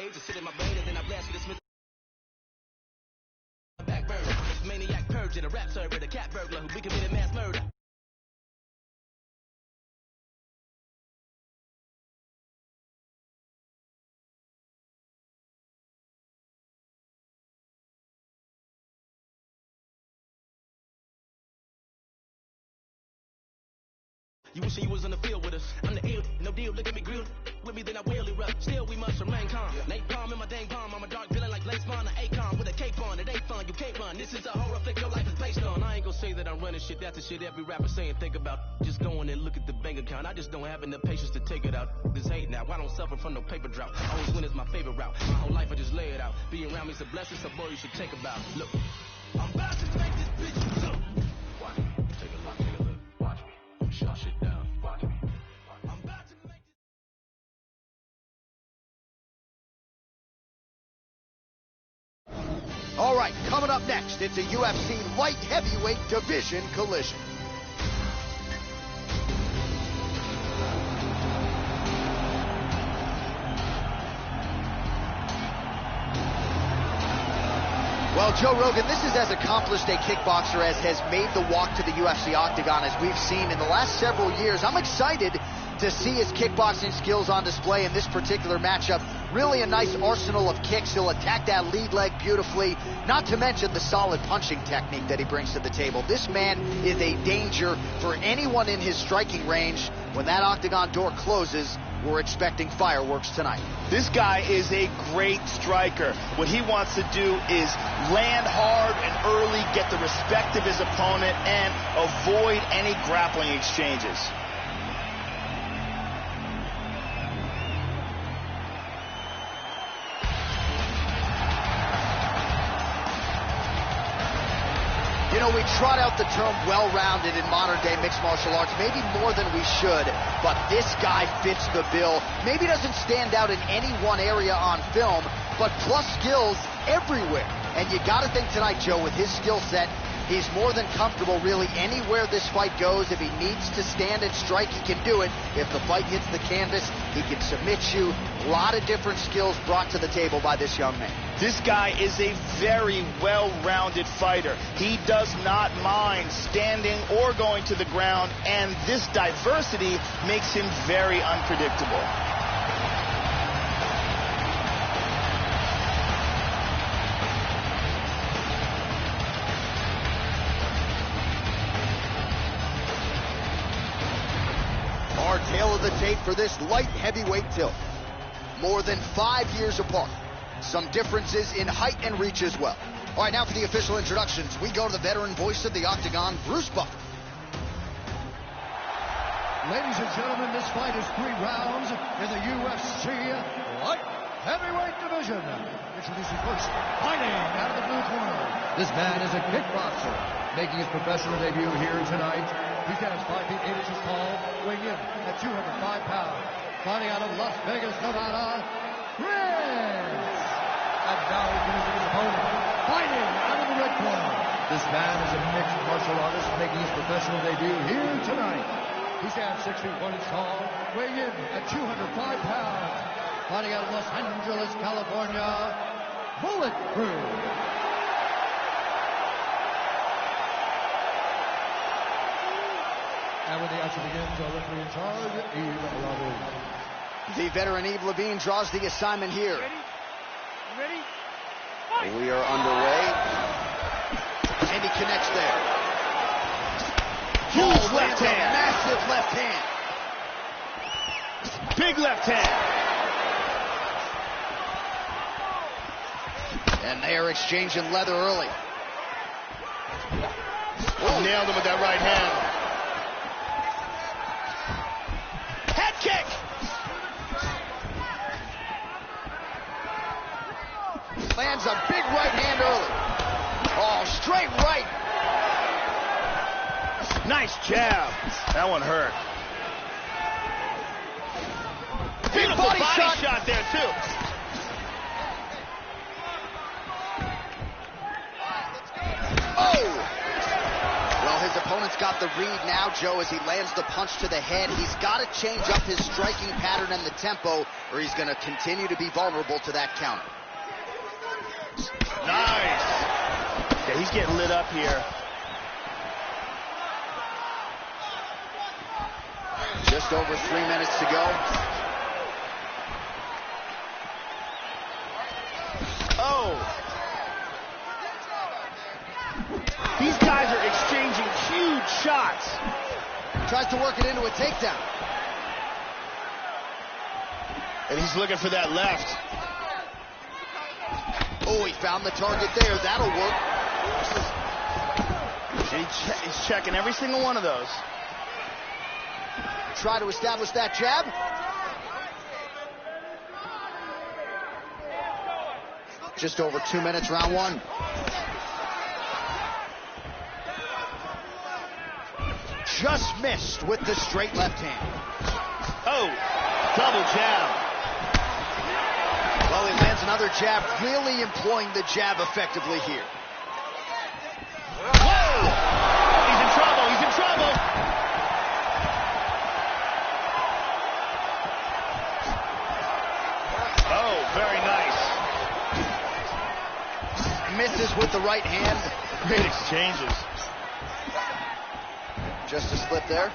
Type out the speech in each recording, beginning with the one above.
rage to sit in my brain, and then I blast you to Smith. Back burner, maniac purging, a rap server, the cat burglar who we committed mass murder. You wishing you was on the field with us. I'm the ill, no deal, look at me grilled. With me, then I will erupt. Still, we must remain calm. Nate Palm in my dang palm. I'm a dark villain like Lace Vaughn, an Akon with a cape on. It ain't fun, you can't run. This is a horror flick your life is based on. I ain't gonna say that I'm running shit. That's the shit every rapper saying. Think about just going and look at the bank account. I just don't have enough patience to take it out. This hate now. I don't suffer from no paper drought. Always win is my favorite route. My whole life I just lay it out. Being around me's a blessing, so boy, you should take a bow. Look, I'm about to make this bitch jump. Watch me. Take a look, take a look. Watch me. Shut shit down. Watch me. All right, coming up next, it's a UFC light heavyweight division collision. Well, Joe Rogan, this is as accomplished a kickboxer as has made the walk to the UFC octagon as we've seen in the last several years. I'm excited to see his kickboxing skills on display in this particular matchup. Really a nice arsenal of kicks. He'll attack that lead leg beautifully, not to mention the solid punching technique that he brings to the table. This man is a danger for anyone in his striking range. When that octagon door closes, we're expecting fireworks tonight. This guy is a great striker. What he wants to do is land hard and early, get the respect of his opponent, and avoid any grappling exchanges. You know, we trot out the term well-rounded in modern-day mixed martial arts, maybe more than we should, but this guy fits the bill. Maybe doesn't stand out in any one area on film, but plus skills everywhere. And you got to think tonight, Joe, with his skill set, he's more than comfortable really anywhere this fight goes. If he needs to stand and strike, he can do it. If the fight hits the canvas, he can submit you. A lot of different skills brought to the table by this young man. This guy is a very well-rounded fighter. He does not mind standing or going to the ground, and this diversity makes him very unpredictable. Our tail of the tape for this light heavyweight tilt. More than 5 years apart. Some differences in height and reach as well. All right, now for the official introductions, we go to the veteran voice of the octagon, Bruce Buffer. Ladies and gentlemen, this fight is 3 rounds in the UFC light heavyweight division. Introducing first, fighting out of the blue corner. This man is a kickboxer, making his professional debut here tonight. He stands 5 feet 8 inches tall, weighing in at 205 pounds. Fighting out of Las Vegas, Nevada, Prince. And now he finishes his opponent, fighting out of the red corner. This man is a mixed martial artist, making his professional debut here tonight. He stands 6 feet 1 inch tall, weighing in at 205 pounds. Fighting out of Los Angeles, California, Bullet Crew. And when the action begins, our referee in charge, Yves Lavigne. The veteran Yves Lavigne draws the assignment here. Ready? We are underway. And he connects there. Huge left hand. Massive left hand. Big left hand. And they are exchanging leather early. Oh, nailed him with that right hand. Head kick. Lands a big right hand early. Oh, straight right. Nice jab. That one hurt. Beautiful body shot there, too. Oh! Well, his opponent's got got the read now, Joe, as he lands the punch to the head. He's got to change up his striking pattern and the tempo, or he's going to continue to be vulnerable to that counter. Nice. Yeah, he's getting lit up here. Just over 3 minutes to go. Oh. These guys are exchanging huge shots. Tries to work it into a takedown. And he's looking for that left. Oh, he found the target there. That'll work. He's checking every single one of those. Try to establish that jab. Just over 2 minutes, round one. Just missed with the straight left hand. Oh, double jab. Well, he lands another jab, really employing the jab effectively here. Whoa! He's in trouble, he's in trouble. Oh, very nice. Misses with the right hand. Great exchanges. Just a slip there.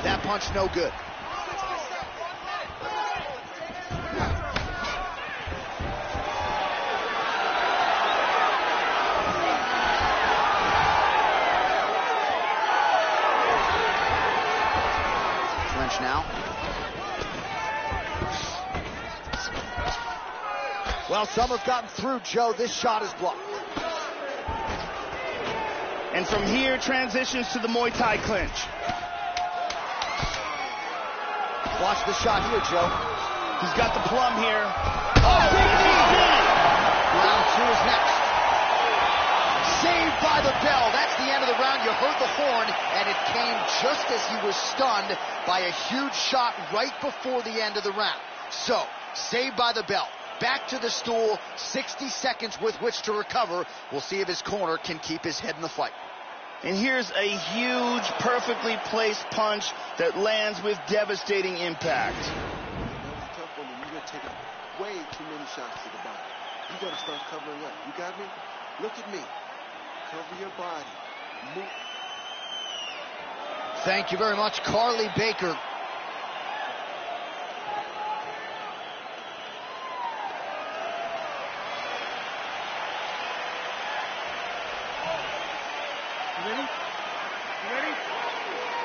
That punch no good. Clinch now. Well, some have gotten through, Joe. This shot is blocked. And from here, transitions to the Muay Thai clinch. Watch the shot here, Joe. He's got the plum here. Oh, round two is next. Saved by the bell. That's the end of the round. You heard the horn, and it came just as he was stunned by a huge shot right before the end of the round. So, saved by the bell. Back to the stool, 60 seconds with which to recover. We'll see if his corner can keep his head in the fight. And here's a huge, perfectly placed punch that lands with devastating impact. That was a tough one, and you're taking way too many shots to the body. You got to start covering up. You got me? Look at me. Cover your body. Move. Thank you very much, Carly Baker.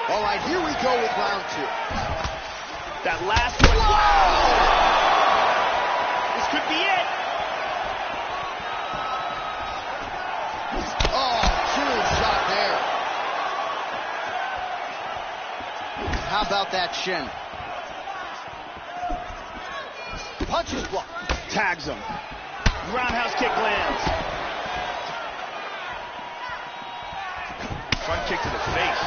All right, here we go with round two. That last one. Whoa! This could be it. Oh, huge shot there. How about that shin? Punches blocked. Tags him. Roundhouse kick lands. Front kick to the face.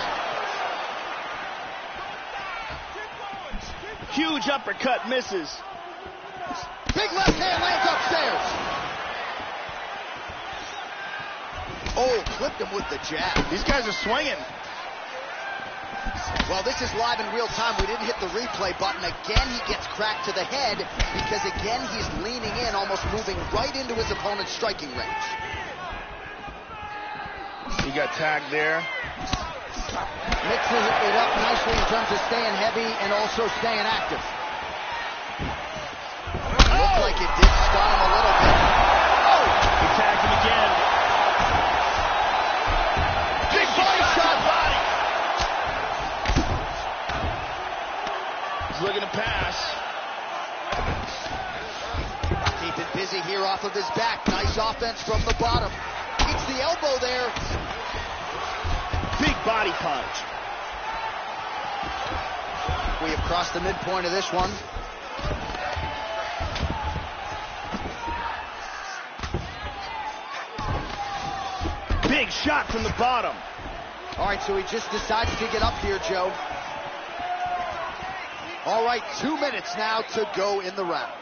Huge uppercut misses. Big left hand lands upstairs. Oh, clipped him with the jab. These guys are swinging. Well, this is live in real time. We didn't hit the replay button. Again, he gets cracked to the head because, again, he's leaning in, almost moving right into his opponent's striking range. He got tagged there. Mixes it up nicely in terms of staying heavy and also staying active. Looked like it did stun him a little bit. Oh! He tagged him again. Big body shot. Body. He's looking to pass. Keeping busy here off of his back. Nice offense from the bottom. Eats the elbow there. Big body punch. We have crossed the midpoint of this one. Big shot from the bottom. All right, so he just decided to get up here, Joe. All right, 2 minutes now to go in the round.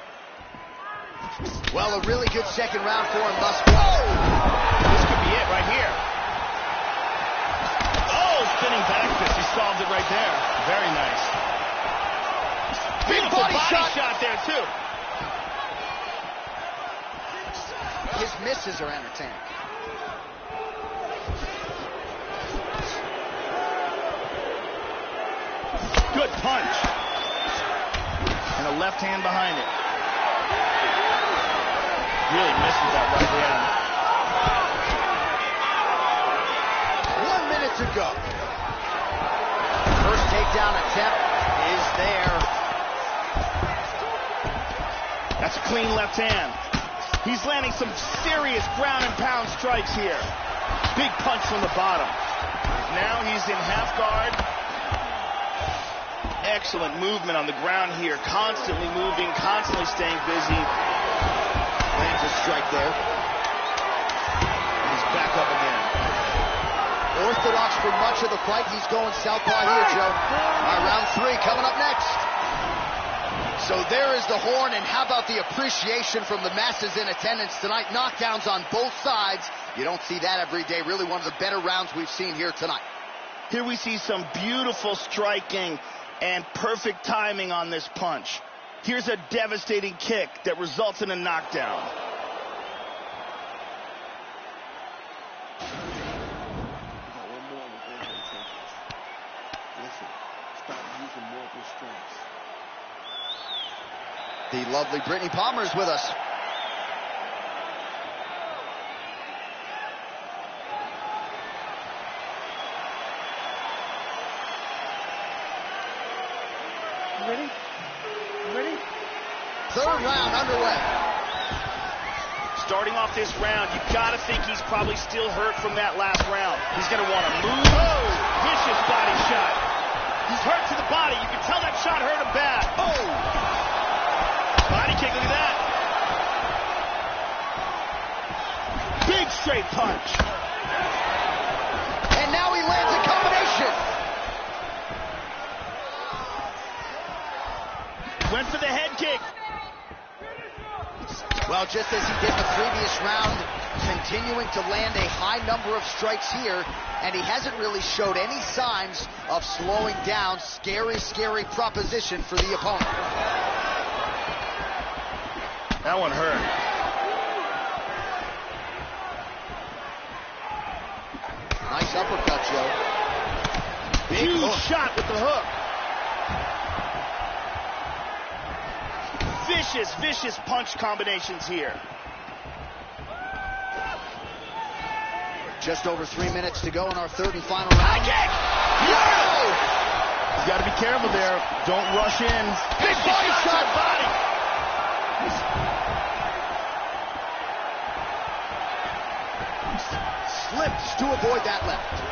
Well, a really good second round for him thus far. This could be it right here. spinning back fist. He solved it right there. Very nice. Big Beautiful body shot there, too. His misses are entertaining. Good punch. And a left hand behind it. Really misses that right hand. 1 minute to go. First takedown attempt is there. That's a clean left hand. He's landing some serious ground and pound strikes here. Big punch from the bottom. Now he's in half guard. Excellent movement on the ground here. Constantly moving, constantly staying busy. Lands a strike there. And he's back up again. Orthodox for much of the fight. He's going southpaw here, Joe. All right, round 3 coming up next. So there is the horn, and how about the appreciation from the masses in attendance tonight? Knockdowns on both sides. You don't see that every day. Really one of the better rounds we've seen here tonight. Here we see some beautiful striking and perfect timing on this punch. Here's a devastating kick that results in a knockdown. One more, we're going to take this. Listen, stop using more of your strengths. The lovely Brittany Palmer is with us. Ready? Ready? Third round underway. Starting off this round, you've got to think he's probably still hurt from that last round. He's going to want to move. Oh, vicious body shot. He's hurt to the body. You can tell that shot hurt him bad. Oh, body kick, look at that. Big straight punch. And now he lands a combination. Went for the head kick. Well, just as he did the previous round, continuing to land a high number of strikes here, and he hasn't really showed any signs of slowing down. Scary, scary proposition for the opponent. That one hurt. Nice uppercut, Joe. Big Huge hook. shot with the hook. Vicious, vicious punch combinations here. Just over 3 minutes to go in our third and final round. High kick! No! You got to be careful there. Don't rush in. Big body shot. Body. Slips to avoid that left.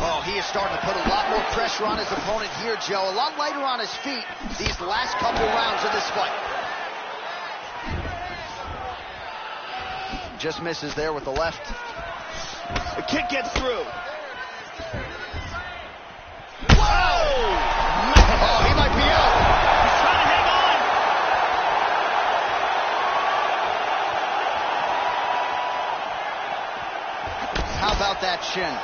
Oh, he is starting to put a lot more pressure on his opponent here, Joe. A lot lighter on his feet these last couple rounds of this fight. Just misses there with the left. The kick gets through. Whoa! Oh, he might be out. He's trying to hang on. How about that shin?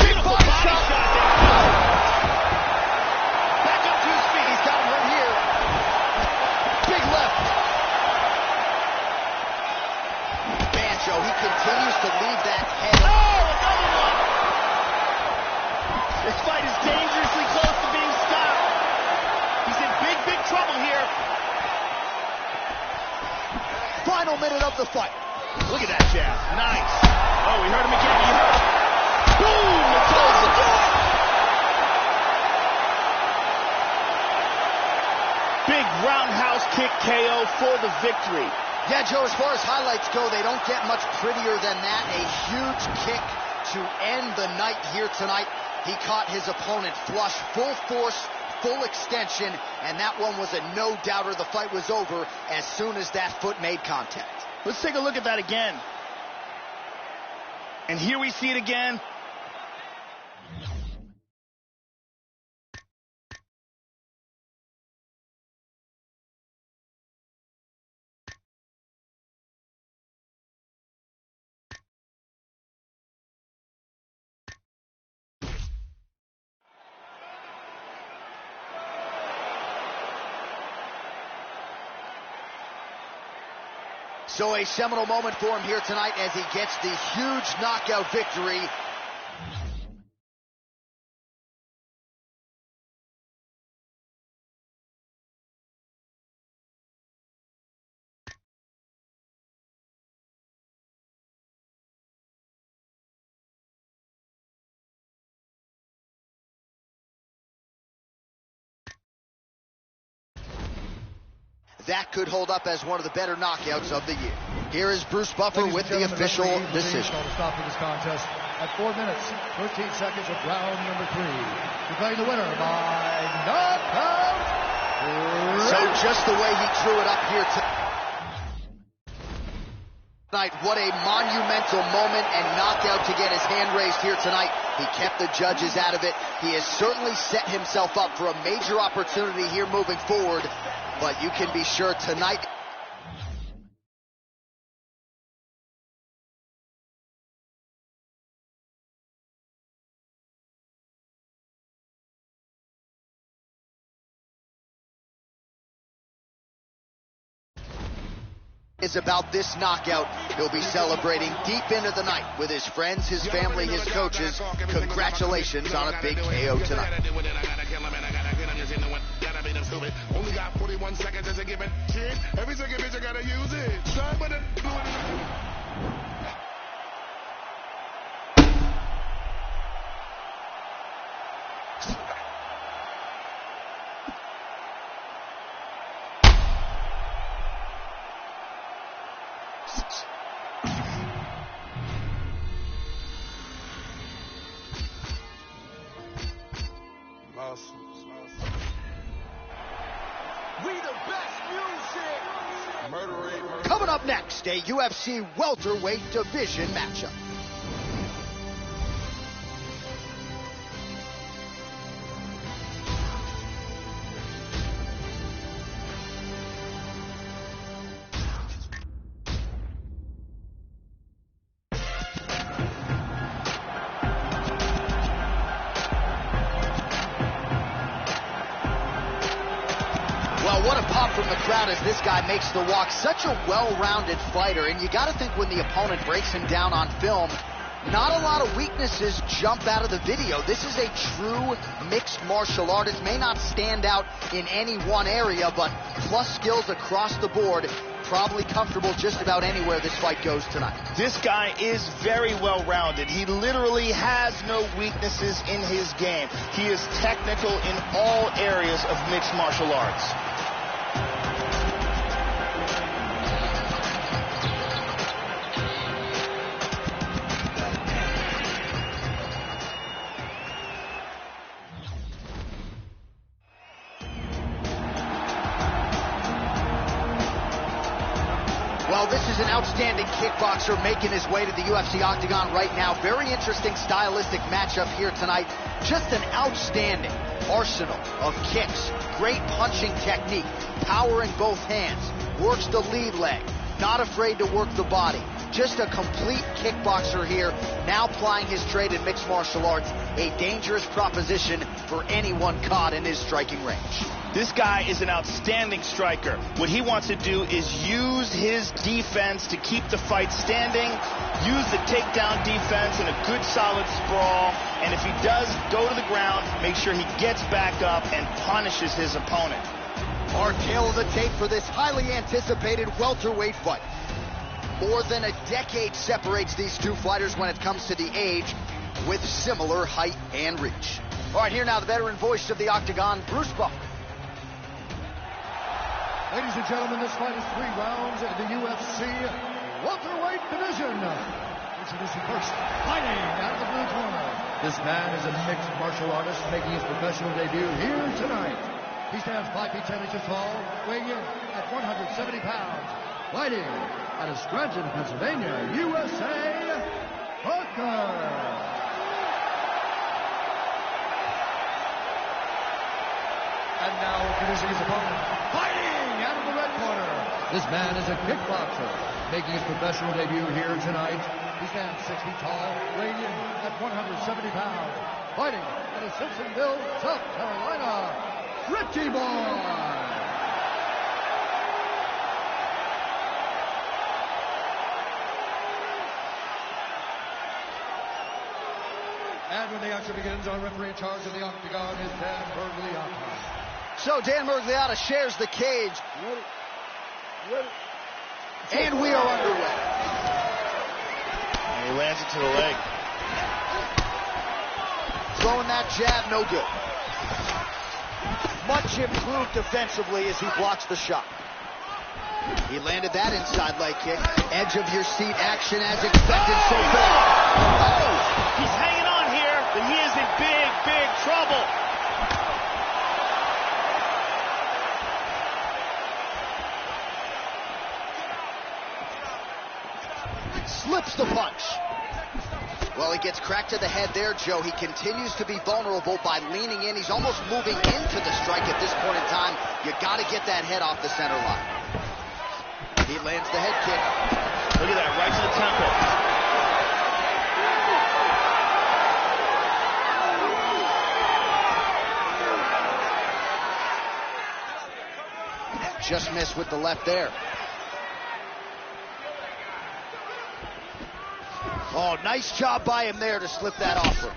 Beautiful body shot there. Back up to his feet. He's got him right here. Big left. Man, Joe, he continues to leave that head. Oh, another one. This fight is dangerously close to being stopped. He's in big, big trouble here. Final minute of the fight. Look at that jab. Nice. Oh, we heard him again. He heard him. Boom! Big roundhouse kick KO for the victory. Yeah, Joe, as far as highlights go, they don't get much prettier than that. A huge kick to end the night here tonight. He caught his opponent flush, full force, full extension, and that one was a no-doubter. The fight was over as soon as that foot made contact. Let's take a look at that again. And here we see it again. So a seminal moment for him here tonight as he gets the huge knockout victory. That could hold up as one of the better knockouts of the year. Here is Bruce Buffer with the official decision. To stop for this contest at 4 minutes, 13 seconds of round number 3. Declaring the winner by knockout. So just the way he drew it up here tonight, what a monumental moment and knockout to get his hand raised here tonight. He kept the judges out of it. He has certainly set himself up for a major opportunity here moving forward. But you can be sure tonight is about this knockout. He'll be celebrating deep into the night with his friends, his family, his coaches. Congratulations on a big KO tonight. Only got 41 seconds as a given. Kid, every second bitch I gotta use it. Son, but Coming up next, a UFC welterweight division matchup. Well, what a pop from the crowd as this guy makes the walk. Such a well-rounded fighter, and you got to think when the opponent breaks him down on film, not a lot of weaknesses jump out of the video. This is a true mixed martial artist. May not stand out in any one area, but plus skills across the board. Probably comfortable just about anywhere this fight goes tonight. This guy is very well-rounded. He literally has no weaknesses in his game. He is technical in all areas of mixed martial arts. Well, this is an outstanding kickboxer making his way to the UFC octagon right now. Very interesting stylistic matchup here tonight. Just an outstanding arsenal of kicks, great punching technique, power in both hands, works the lead leg, not afraid to work the body. Just a complete kickboxer here, now plying his trade in mixed martial arts. A dangerous proposition for anyone caught in his striking range. This guy is an outstanding striker. What he wants to do is use his defense to keep the fight standing, use the takedown defense in a good solid sprawl, and if he does go to the ground, make sure he gets back up and punishes his opponent. Our tale of the tape for this highly anticipated welterweight fight. More than a decade separates these two fighters when it comes to the age, with similar height and reach. All right, here now the veteran voice of the octagon, Bruce Buffer. Ladies and gentlemen, this fight is 3 rounds in the UFC welterweight division. Introducing first, fighting out of the blue corner. This man is a mixed martial artist making his professional debut here tonight. He stands 5 feet 10 inches tall, weighing in at 170 pounds. Fighting out of Scranton, Pennsylvania, USA, Hooker. And now introducing his opponent, fighting out of the red corner. This man is a kickboxer, making his professional debut here tonight. He stands 6 feet tall, weighing in at 170 pounds. Fighting out of Simpsonville, South Carolina, Richie Boy. And when the action begins, our referee in charge of the octagon is Dan Bergliotta. So Dan Bergliotta shares the cage. Ready. And we are underway. And he lands it to the leg. Throwing that jab, no good. Much improved defensively as he blocks the shot. He landed that inside leg kick. Edge of your seat action as expected so far. Oh! He's hanging on here, but he is in big, big trouble. Slips the punch. Well, he gets cracked to the head there, Joe. He continues to be vulnerable by leaning in. He's almost moving into the strike at this point in time. You got to get that head off the center line. He lands the head kick. Look at that, right to the temple. Just missed with the left there. Oh, nice job by him there to slip that offer.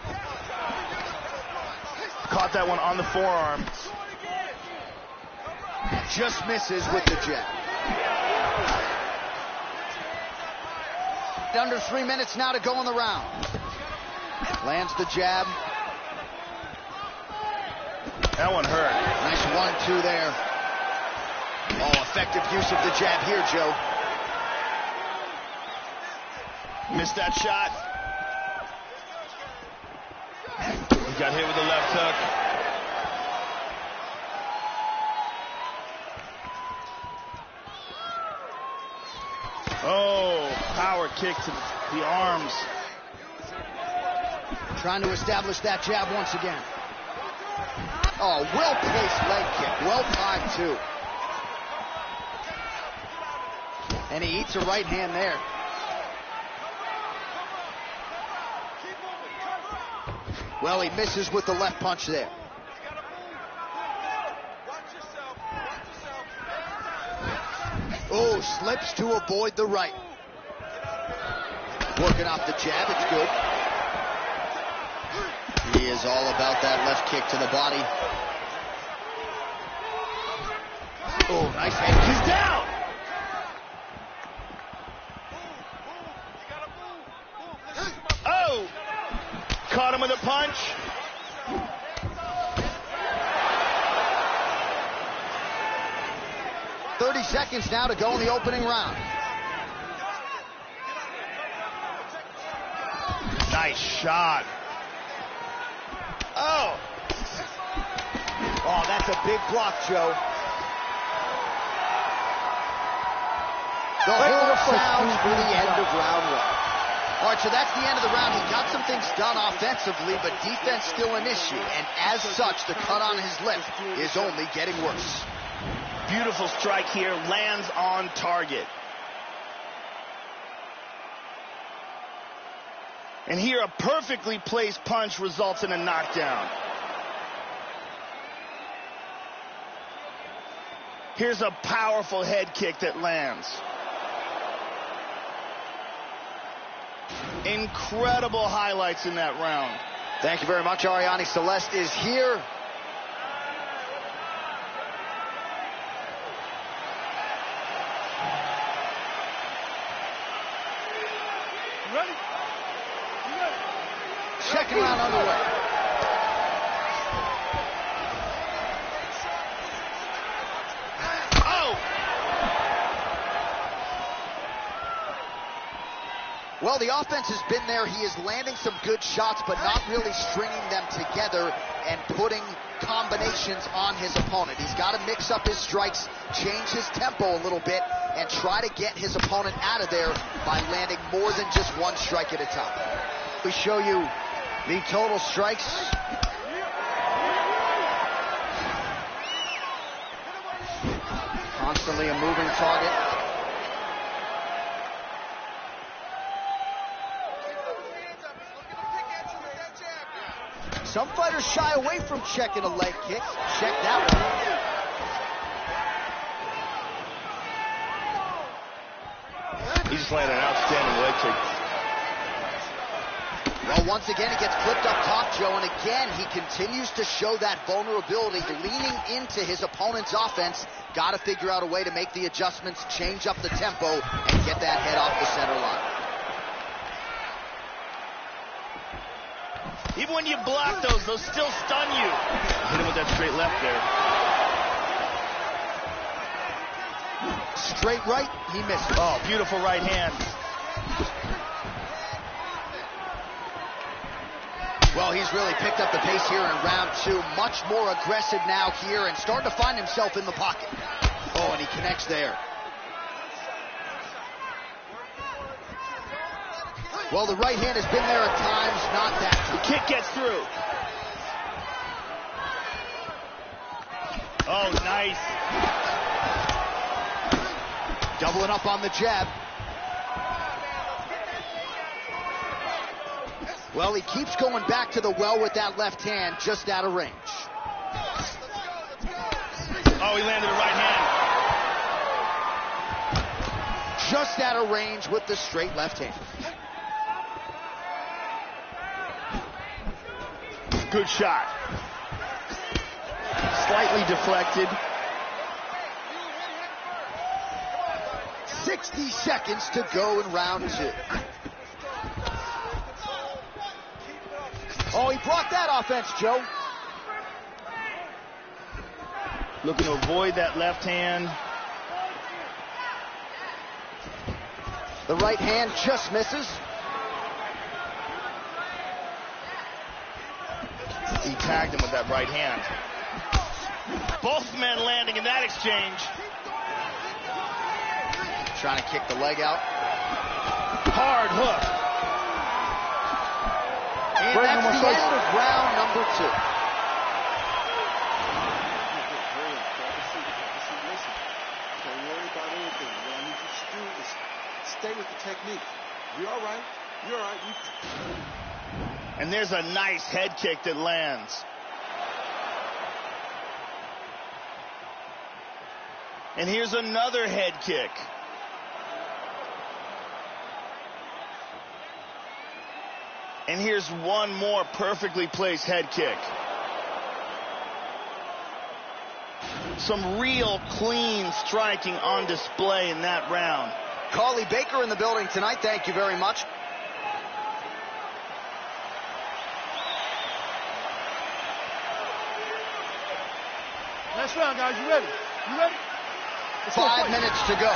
Caught that one on the forearm. Just misses with the jab. Under 3 minutes now to go in the round. Lands the jab. That one hurt. Nice 1-2 there. Oh, effective use of the jab here, Joe. Missed that shot. He got hit with the left hook. Oh, power kick to the arms. Trying to establish that jab once again. Oh, well-placed leg kick. Well-timed, too. And he eats a right hand there. Well, he misses with the left punch there. Oh, slips to avoid the right. Working off the jab, it's good. He is all about that left kick to the body. Oh, nice head kick. He's down! Oh! Caught him with a punch. .30 seconds now to go in the opening round. Nice shot. Oh! Oh, that's a big block, Joe. The horn sounds for the end of round one. All right, so that's the end of the round. He got some things done offensively, but defense still an issue. And as such, the cut on his lip is only getting worse. Beautiful strike here, lands on target. And here, a perfectly placed punch results in a knockdown. Here's a powerful head kick that lands. Incredible highlights in that round. Thank you very much. Arianny Celeste is here. Ready? Second round underway. Oh! Well, the offense has been there. He is landing some good shots, but not really stringing them together and putting combinations on his opponent. He's got to mix up his strikes, change his tempo a little bit, and try to get his opponent out of there by landing more than just one strike at a time. We show you the total strikes. Constantly a moving target. Some fighters shy away from checking a leg kick. Check that one. He just landed an outstanding leg kick. Well, once again, he gets clipped up top, Joe, and again, he continues to show that vulnerability, leaning into his opponent's offense. Got to figure out a way to make the adjustments, change up the tempo, and get that head off the center line. Even when you block those still stun you. Hit him with that straight left there. Straight right, he misses. Oh, beautiful right hand. Well, he's really picked up the pace here in round two. Much more aggressive now here and starting to find himself in the pocket. Oh, and he connects there. Well, the right hand has been there at times, not that time. The kick gets through. Oh, nice. Doubling up on the jab. Well, he keeps going back to the well with that left hand, just out of range. Oh, he landed a right hand. Just out of range with the straight left hand. Good shot. Slightly deflected. 60 seconds to go in round two. Oh, he brought that offense, Joe. Looking to avoid that left hand. The right hand just misses. He tagged him with that right hand. Both men landing in that exchange. Trying to kick the leg out. Hard hook. And that's the end of round number two. Listen, don't worry about anything. What I need you to do is stay with the technique. You're all right. You're all right. And there's a nice head kick that lands. And here's another head kick. And here's one more perfectly placed head kick. Some real clean striking on display in that round. Carly Baker in the building tonight. Thank you very much. Next round, guys. You ready? You ready? 5 minutes to go.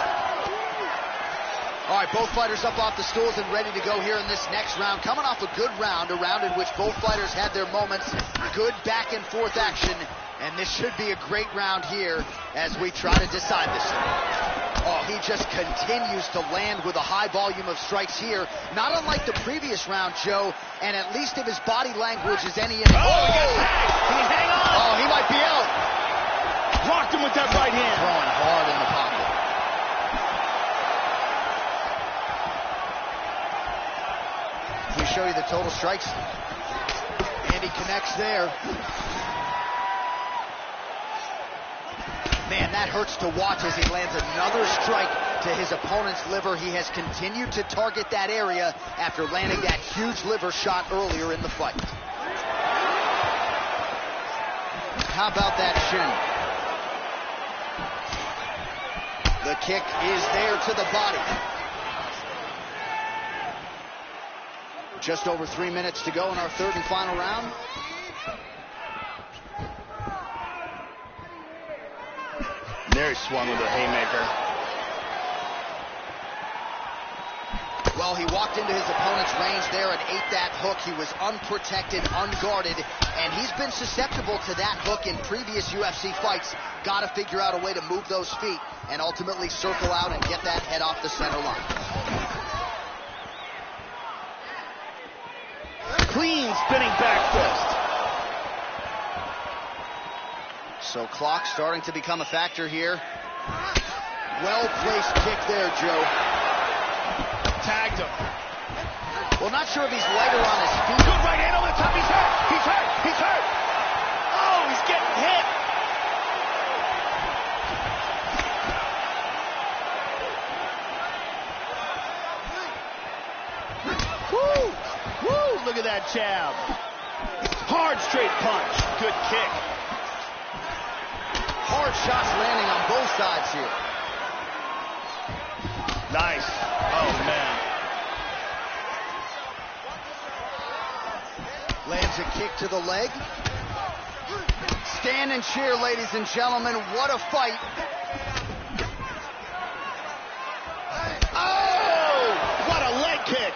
All right, both fighters up off the stools and ready to go here in this next round. Coming off a good round, a round in which both fighters had their moments. Good back and forth action. And this should be a great round here as we try to decide this. Oh, he just continues to land with a high volume of strikes here. Not unlike the previous round, Joe. And at least if his body language is any indication. Oh, he got tagged. Can he hang on? Oh, he might be out. Rocked him with that right hand. Throwing hard in the pocket. We show you the total strikes. And he connects there. Man, that hurts to watch as he lands another strike to his opponent's liver. He has continued to target that area after landing that huge liver shot earlier in the fight. How about that shin? The kick is there to the body. Just over 3 minutes to go in our third and final round. There he swung with a haymaker. Well, he walked into his opponent's range there and ate that hook. He was unprotected, unguarded, and he's been susceptible to that hook in previous UFC fights. Got to figure out a way to move those feet and ultimately circle out and get that head off the center line. Clean spinning back fist. So clock starting to become a factor here. Well-placed kick there, Joe. Tagged him. Well, not sure if he's lighter on his feet. Good right hand over the top. He's hurt. He's hurt. He's hurt. Oh, he's getting hit. Woo! Woo! look at that jab. Hard straight punch. Good kick. Hard shots landing on both sides here. Nice. Oh, man. Lands a kick to the leg. Stand and cheer, ladies and gentlemen. What a fight. Oh! What a leg kick.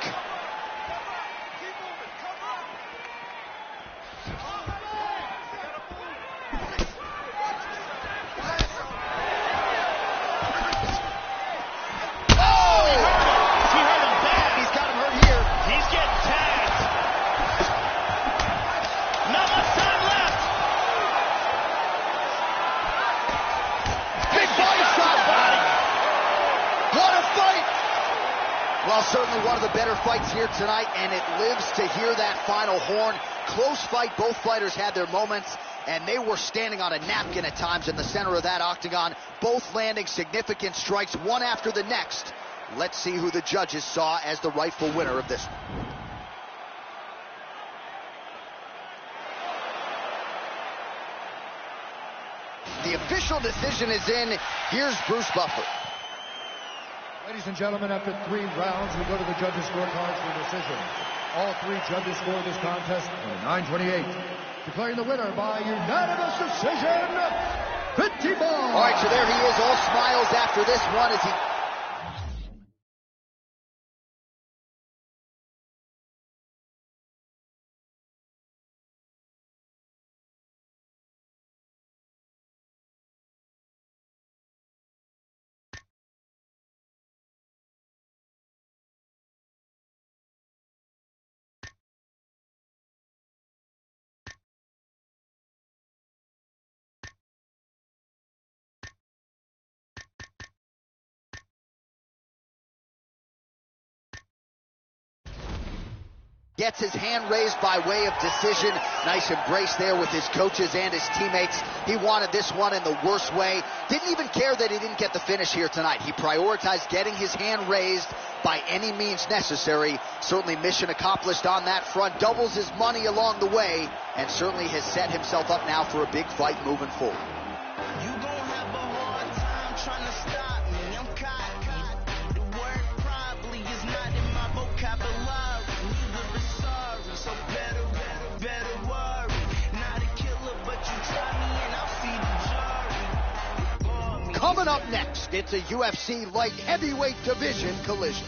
Well, certainly one of the better fights here tonight, and it lives to hear that final horn. Close fight. Both fighters had their moments, and they were standing on a napkin at times in the center of that octagon, both landing significant strikes, one after the next. Let's see who the judges saw as the rightful winner of this one. The official decision is in. Here's Bruce Buffer. Ladies and gentlemen, after 3 rounds, we go to the judges' scorecards for decision. All 3 judges scored this contest on a 9:28, declaring the winner by unanimous decision, Pretty Boy. All right, so there he is, all smiles after this one as he... Gets his hand raised by way of decision. Nice embrace there with his coaches and his teammates. He wanted this one in the worst way. Didn't even care that he didn't get the finish here tonight. He prioritized getting his hand raised by any means necessary. Certainly mission accomplished on that front. Doubles his money along the way, and certainly has set himself up now for a big fight moving forward. You gon' have a hard time trying to stop me. I'm caught. The word probably is not in my vocabulary. Neither is sorry, so better worry. Not a killer, but you try me and I'll see the jury. Coming up next, it's a UFC light heavyweight division collision.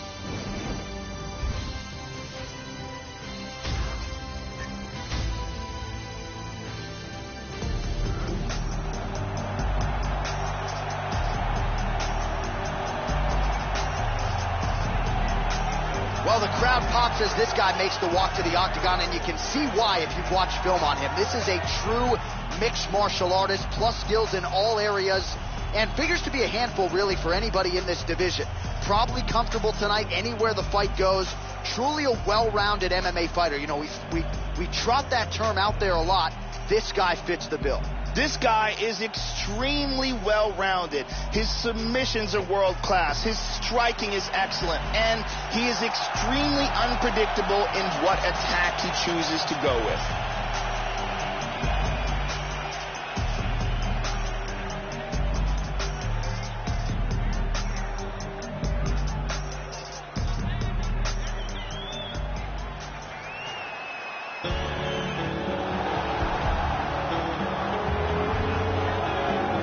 Well, the crowd pops as this guy makes the walk to the octagon, and you can see why if you've watched film on him. This is a true mixed martial artist, plus skills in all areas, and figures to be a handful really for anybody in this division. Probably comfortable tonight anywhere the fight goes. Truly a well-rounded MMA fighter. You know, we trot that term out there a lot. This guy fits the bill. This guy is extremely well-rounded. His submissions are world-class. His striking is excellent. And he is extremely unpredictable in what attack he chooses to go with.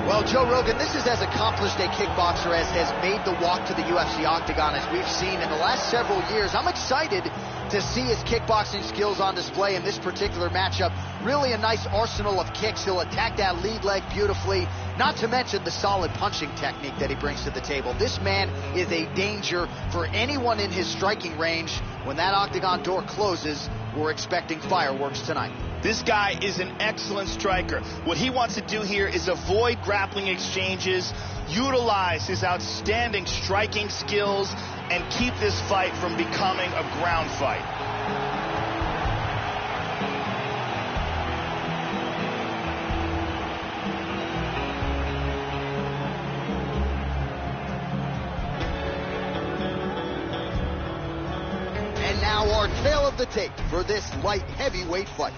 Well, Joe Rogan, this is as accomplished a kickboxer as has made the walk to the UFC octagon as we've seen in the last several years. I'm excited to see his kickboxing skills on display in this particular matchup. Really a nice arsenal of kicks. He'll attack that lead leg beautifully, not to mention the solid punching technique that he brings to the table. This man is a danger for anyone in his striking range. When that octagon door closes, we're expecting fireworks tonight. This guy is an excellent striker. What he wants to do here is avoid grappling exchanges, utilize his outstanding striking skills, and keep this fight from becoming a ground fight. And now our tale of have the tape for this light heavyweight fight.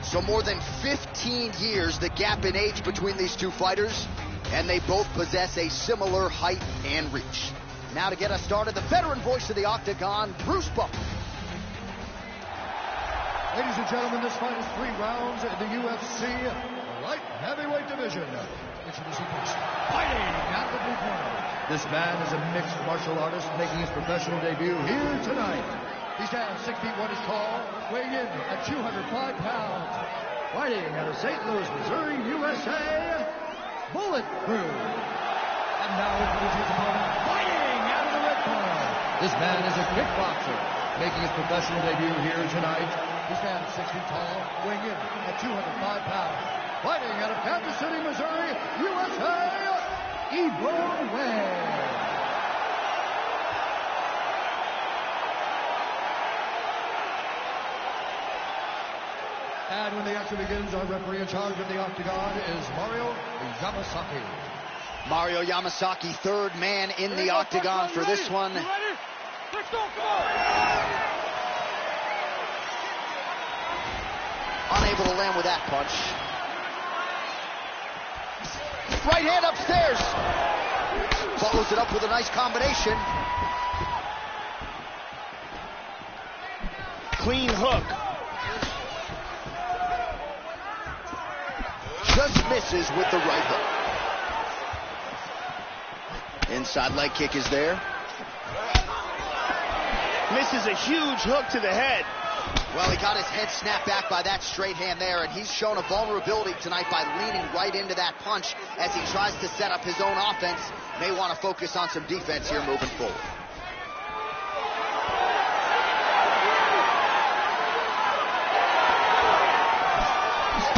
So more than 15 years, the gap in age between these two fighters, and they both possess a similar height and reach. Now to get us started, the veteran voice of the Octagon, Bruce Buffer. Ladies and gentlemen, this fight is 3 rounds in the UFC light heavyweight division. Introducing first, fighting out of the blue corner. This man is a mixed martial artist making his professional debut here tonight. He stands 6 feet 1 inches tall, weighing in at 205 pounds. Fighting out of St. Louis, Missouri, USA, Bullet Crew. And now introducing his opponent, fighting out of the red corner. This man is a kickboxer making his professional debut here tonight. He stands 6 feet tall, weighing in at 205 pounds. Fighting out of Kansas City, Missouri, USA, Ebro Way. And when the action begins, our referee in charge of the Octagon is Mario Yamasaki. Mario Yamasaki, third man in the Octagon for this one. You ready? Let's go, come on! Unable to land with that punch. Right hand upstairs. Follows it up with a nice combination. Clean hook. Just misses with the right hook. Inside leg kick is there. Misses a huge hook to the head. Well, he got his head snapped back by that straight hand there, and he's shown a vulnerability tonight by leaning right into that punch as he tries to set up his own offense. May want to focus on some defense here moving forward.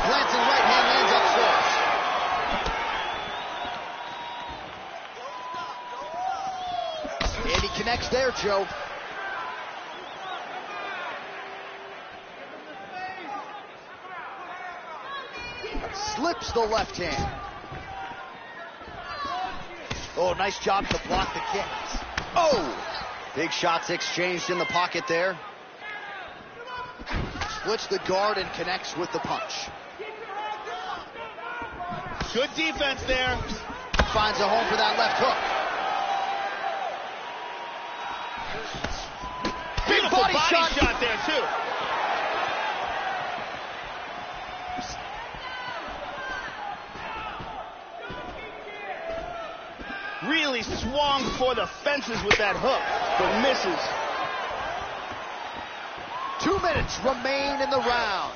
Glancing right hand lands upstairs. And he connects there, Joe. Slips the left hand. Oh, nice job to block the kicks. Oh! Big shots exchanged in the pocket there. Splits the guard and connects with the punch. Good defense there. Finds a home for that left hook. Big Beautiful body shot there, too. Really swung for the fences with that hook, but misses. 2 minutes remain in the round.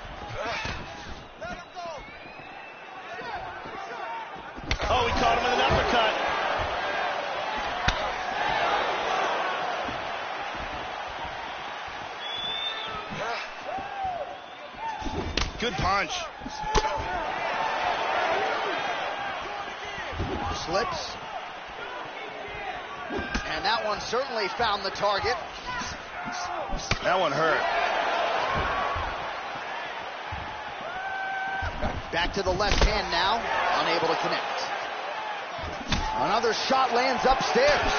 Oh, he caught him with an uppercut. Good punch. Slips. And that one certainly found the target. That one hurt. Back to the left hand now, unable to connect. Another shot lands upstairs.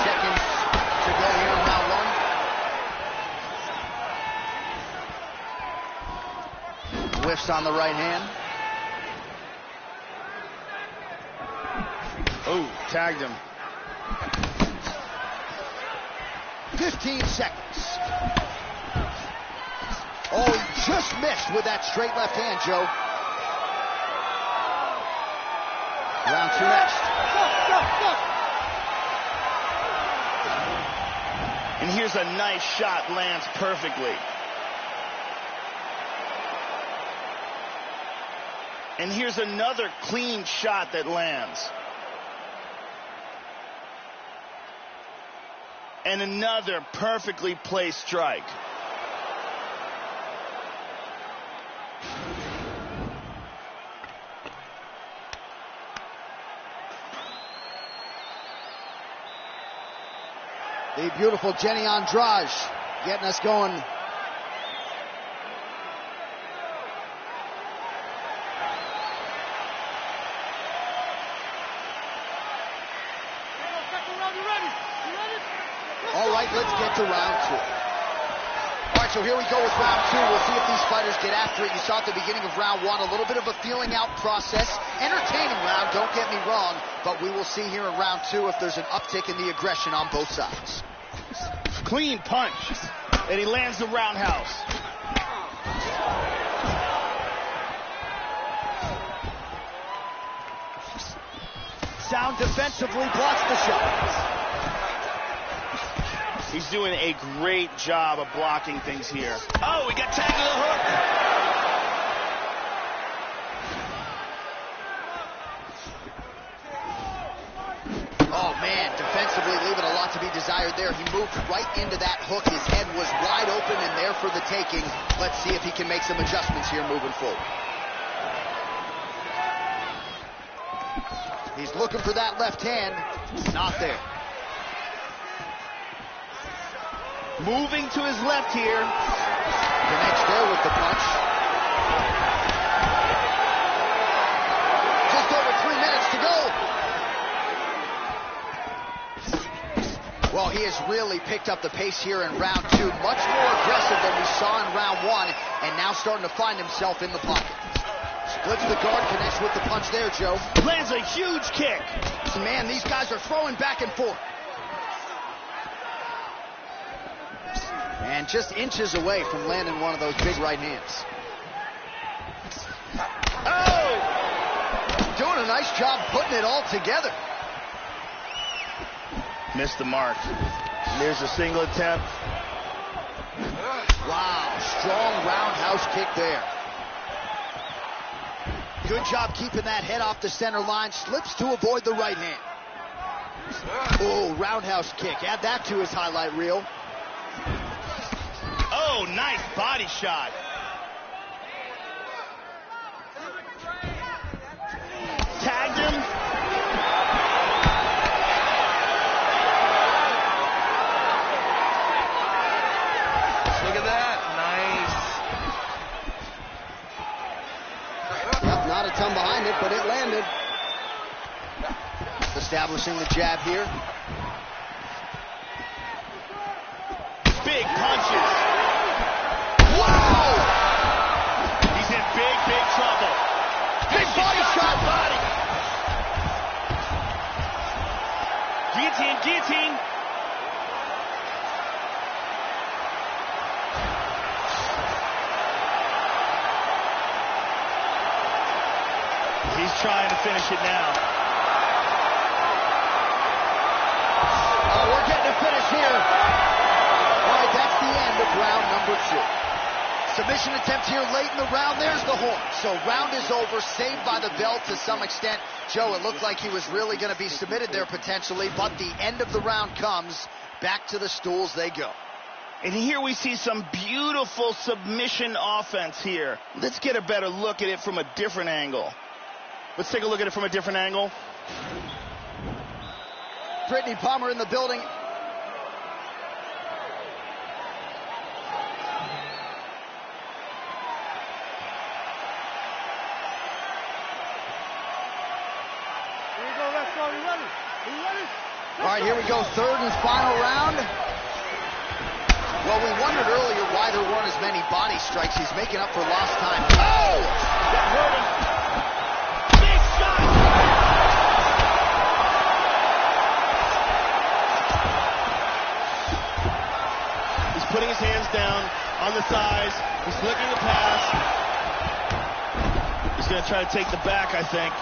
Seconds to go here in round one. Whiffs on the right hand. Oh, tagged him. 15 seconds. Oh, he just missed with that straight left hand, Joe. Round 2 next. And here's a nice shot, lands perfectly. And here's another clean shot that lands. And another perfectly placed strike. The beautiful Jenny Andrade getting us going. All right, let's get to round 2. All right, so here we go with round 2. We'll see if these fighters get after it. You saw at the beginning of round 1 a little bit of a feeling out process. Entertaining round, don't get me wrong, but we will see here in round 2 if there's an uptick in the aggression on both sides. Clean punch, and he lands the roundhouse. Sound defensively blocks the shot. He's doing a great job of blocking things here. Oh, we got tagged to the hook. Oh, man, defensively leaving a lot to be desired there. He moved right into that hook. His head was wide open and there for the taking. Let's see if he can make some adjustments here moving forward. He's looking for that left hand. Not there. Moving to his left here. Connects there with the punch. Just over 3 minutes to go. Well, he has really picked up the pace here in round 2. Much more aggressive than we saw in round 1, and now starting to find himself in the pocket. Splits the guard, connects with the punch there, Joe. Lands a huge kick. Man, these guys are throwing back and forth. And just inches away from landing one of those big right hands. Oh! Doing a nice job putting it all together. Missed the mark. There's a single attempt. Wow, strong roundhouse kick there. Good job keeping that head off the center line. Slips to avoid the right hand. Oh, roundhouse kick. Add that to his highlight reel. Oh, nice body shot. Tagged him. Look at that. Nice. Yep, not a ton behind it, but it landed. Establishing the jab here. Big punches. Wow! He's in big, big trouble. Big body shot. Body. Guillotine, guillotine. He's trying to finish it now. Oh, we're getting a finish here. All right, that's the end of round number 2. Submission attempt here late in the round. There's the horn. So round is over, saved by the bell to some extent. Joe, it looked like he was really going to be submitted there potentially, but the end of the round comes. Back to the stools they go. And here we see some beautiful submission offense here. Let's get a better look at it from a different angle. Let's take a look at it from a different angle. Brittany Palmer in the building. All right, here we go, third and final round. Well, we wondered earlier why there weren't as many body strikes. He's making up for lost time. Oh! That hurt him. Big shot! He's putting his hands down on the thighs. He's looking to pass. He's going to try to take the back, I think.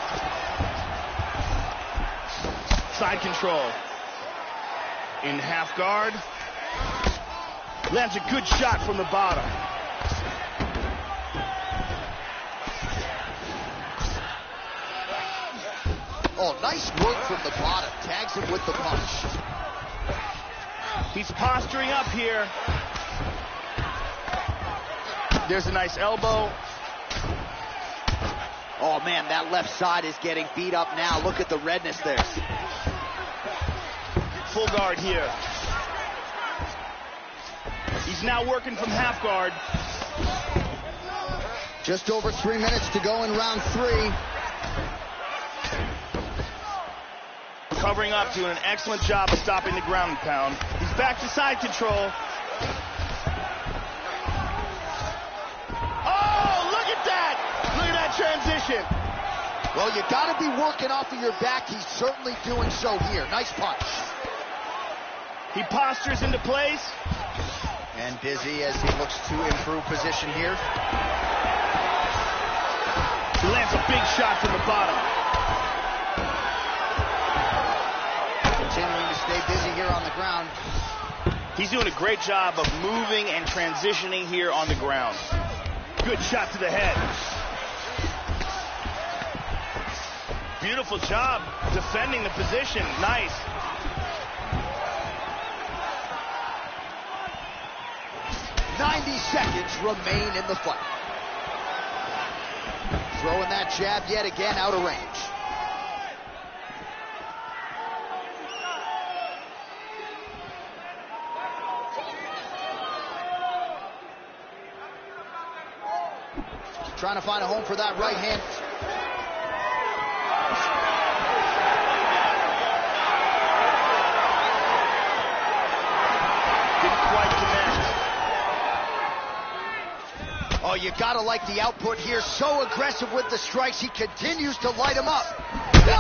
Side control. In half guard. Lands a good shot from the bottom. Oh, nice work from the bottom. Tags him with the punch. He's posturing up here. There's a nice elbow. Oh, man, that left side is getting beat up now. Look at the redness there. Full guard here. He's now working from half guard. Just over 3 minutes to go in round 3. Covering up, doing an excellent job of stopping the ground and pound. He's back to side control. Oh, look at that! Look at that transition. Well, you got to be working off of your back. He's certainly doing so here. Nice punch. He postures into place. And Dizzy as he looks to improve position here. He lands a big shot from the bottom. Continuing to stay busy here on the ground. He's doing a great job of moving and transitioning here on the ground. Good shot to the head. Beautiful job defending the position. Nice. Seconds remain in the fight. Throwing that jab yet again out of range. Trying to find a home for that right hand. Didn't quite connect. Oh, you gotta like the output here. So aggressive with the strikes. He continues to light him up. Whoa!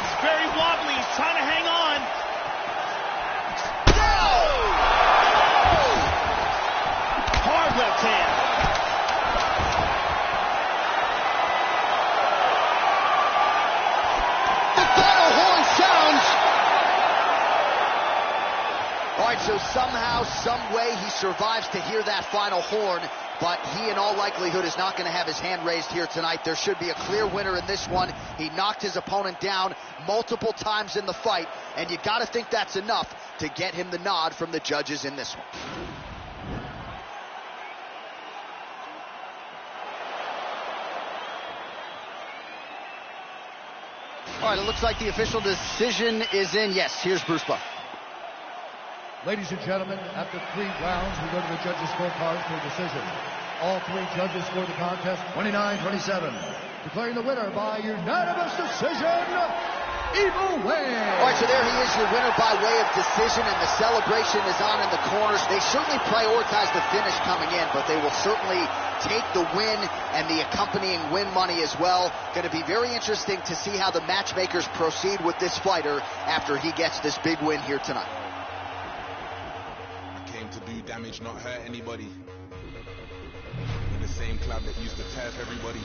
He's very wobbly. He's trying to hang on. Hard left hand. The final horn sounds. All right, so somehow, some way, he survives to hear that final horn, but he, in all likelihood, is not going to have his hand raised here tonight. There should be a clear winner in this one. He knocked his opponent down multiple times in the fight, and you got to think that's enough to get him the nod from the judges in this one. All right, it looks like the official decision is in. Yes, here's Bruce Buffer. Ladies and gentlemen, after 3 rounds, we go to the judges' scorecards for a decision. All 3 judges scored the contest 29-27. Declaring the winner by unanimous decision, Evil Wayne. All right, so there he is, your winner by way of decision, and the celebration is on in the corners. They certainly prioritize the finish coming in, but they will certainly take the win and the accompanying win money as well. Going to be very interesting to see how the matchmakers proceed with this fighter after he gets this big win here tonight. To do damage, not hurt anybody. In the same club that used to turf everybody.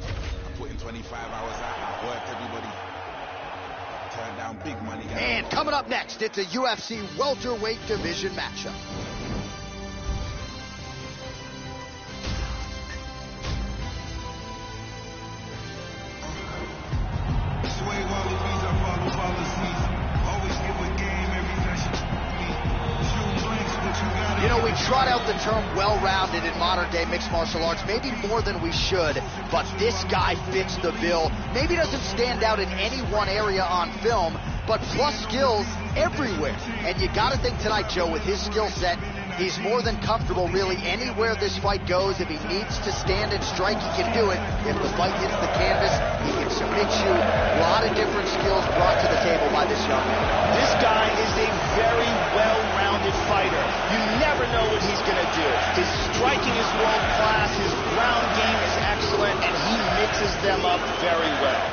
I put in 25 hours out, I worked everybody. Turned down big money. And coming up next, it's a UFC welterweight division matchup. Sway wallabies, I follow policies. Always give a game every time she me. You know, we trot out the term well-rounded in modern-day mixed martial arts, maybe more than we should, but this guy fits the bill. Maybe doesn't stand out in any one area on film, but plus skills everywhere. And you got to think tonight, Joe, with his skill set, he's more than comfortable really anywhere this fight goes. If he needs to stand and strike, he can do it. If the fight hits the canvas, he can submit you. A lot of different skills brought to the table by this young man. This guy is a very well-rounded fighter. You never know what he's going to do. His striking is world-class, his ground game is excellent, and he mixes them up very well.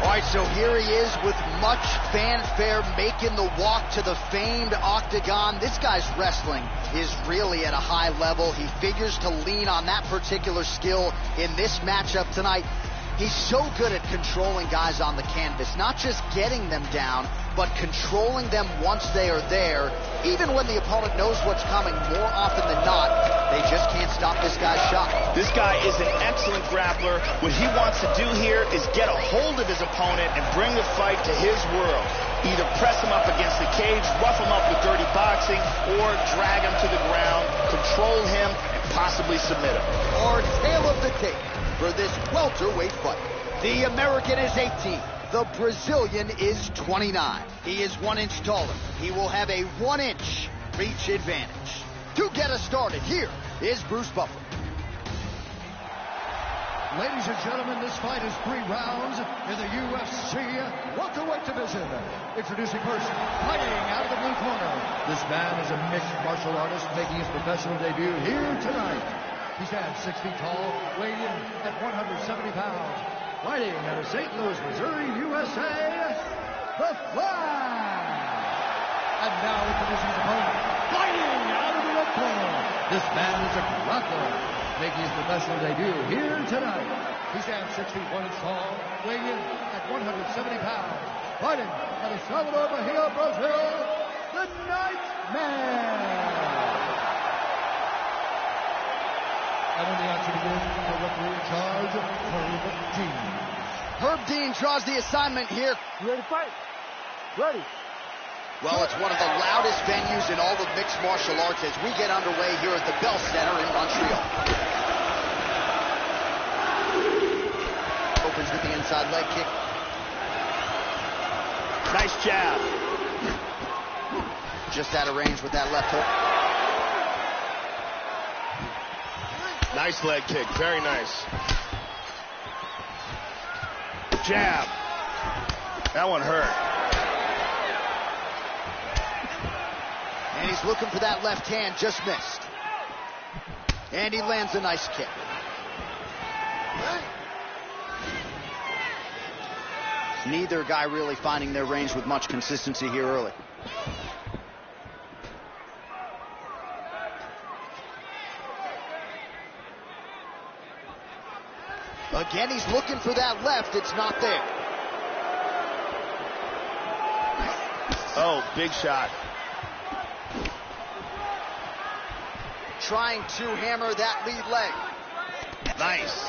All right, so here he is with much fanfare making the walk to the famed octagon. This guy's wrestling is really at a high level. He figures to lean on that particular skill in this matchup tonight. He's so good at controlling guys on the canvas, not just getting them down, but controlling them once they are there. Even when the opponent knows what's coming, more often than not, they just can't stop this guy's shot. This guy is an excellent grappler. What he wants to do here is get a hold of his opponent and bring the fight to his world. Either press him up against the cage, rough him up with dirty boxing, or drag him to the ground, control him, and possibly submit him. Our tale of the tape for this welterweight fight. The American is 18. The Brazilian is 29. He is 1 inch taller. He will have a 1 inch reach advantage. To get us started, here is Bruce Buffer. Ladies and gentlemen, this fight is 3 rounds in the UFC welterweight division. Introducing first, fighting out of the blue corner. This man is a mixed martial artist making his professional debut here tonight. He stands 6 feet tall, weighing in at 170 pounds. Fighting out of St. Louis, Missouri, USA, The Flash. And now introducing his opponent, fighting out of the red corner. This man is a grappler, making his professional debut here tonight. He stands 6 feet 1 inch tall, weighing in at 170 pounds. Fighting out of Salvador Bahia, Brazil, the Nightmare. And when the action begins, the referee in charge, Herb Dean. Herb Dean draws the assignment here. You ready to fight? Ready. Well, it's one of the loudest venues in all of mixed martial arts as we get underway here at the Bell Center in Montreal. Opens with the inside leg kick. Nice jab. Just out of range with that left hook. Nice leg kick, very nice. Jab. That one hurt. And he's looking for that left hand, just missed. And he lands a nice kick. Neither guy really finding their range with much consistency here early. Again, he's looking for that left. It's not there. Oh, big shot. Trying to hammer that lead leg. Nice.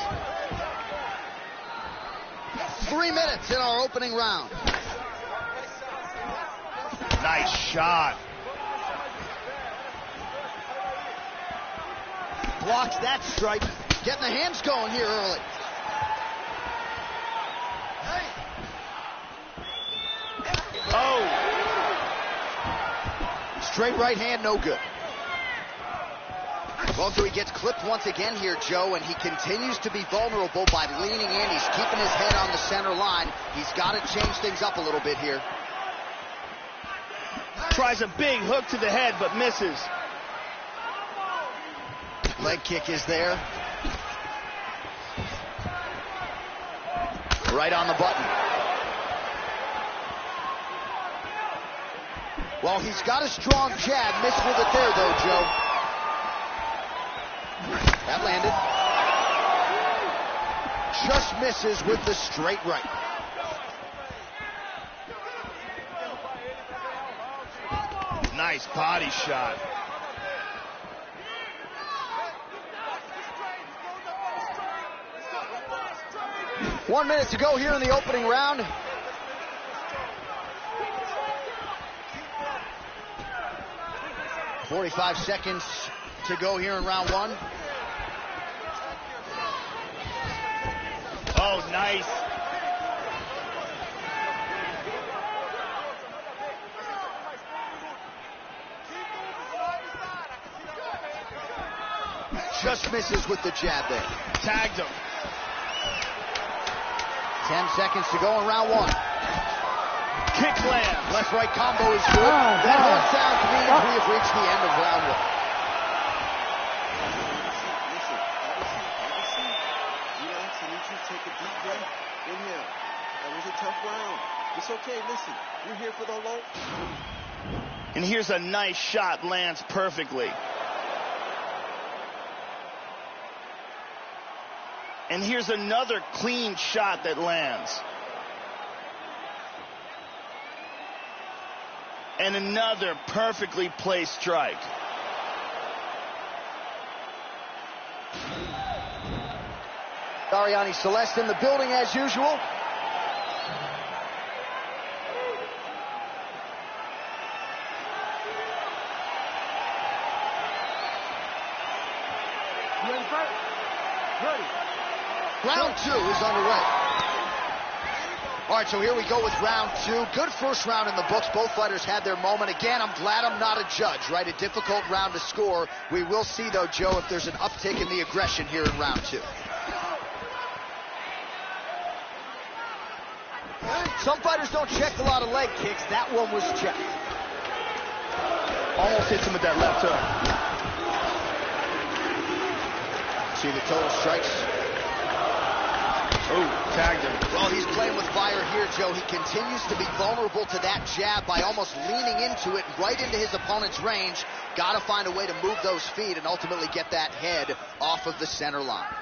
3 minutes in our opening round. Nice shot. Blocks that strike. Getting the hands going here early. Oh. Straight right hand, no good. Well, so he gets clipped once again here, Joe, and he continues to be vulnerable by leaning in. He's keeping his head on the center line. He's got to change things up a little bit here. Tries a big hook to the head, but misses. Leg kick is there. Right on the button. Well, he's got a strong jab. Missed with it there, though, Joe. That landed. Just misses with the straight right. Nice body shot. One minute to go here in the opening round. .45 seconds to go here in round one. Oh, nice. Just misses with the jab there. Tagged him. 10 seconds to go in round one. Kick lands. Left-right combo is good. That horn sounds means we have reached the end of round one. Listen, relax, I need you to take a deep breath. Inhale. That was a tough round. It's okay, listen. We're here for the low. And here's a nice shot, lands perfectly. And here's another clean shot that lands. And another perfectly placed strike. Arianny Celeste in the building as usual. You ready to fight? Ready. Round two is underway. All right, so here we go with round 2. Good first round in the books. Both fighters had their moment. Again, I'm glad I'm not a judge, right? A difficult round to score. We will see, though, Joe, if there's an uptick in the aggression here in round 2. Some fighters don't check a lot of leg kicks. That one was checked. Almost hits him with that left hook. See the total strikes. Oh, tagged him. Well, he's playing with fire here, Joe. He continues to be vulnerable to that jab by almost leaning into it right into his opponent's range. Got to find a way to move those feet and ultimately get that head off of the center line.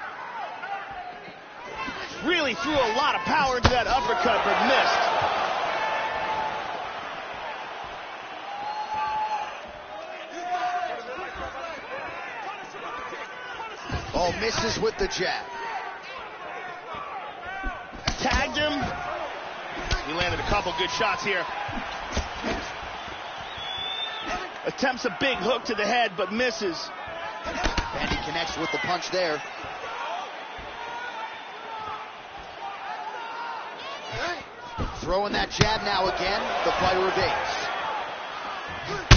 Really threw a lot of power into that uppercut, but missed. Oh, misses with the jab. Tagged him. He landed a couple good shots here. Attempts a big hook to the head, but misses. And he connects with the punch there. Throwing that jab now again. The fighter evades.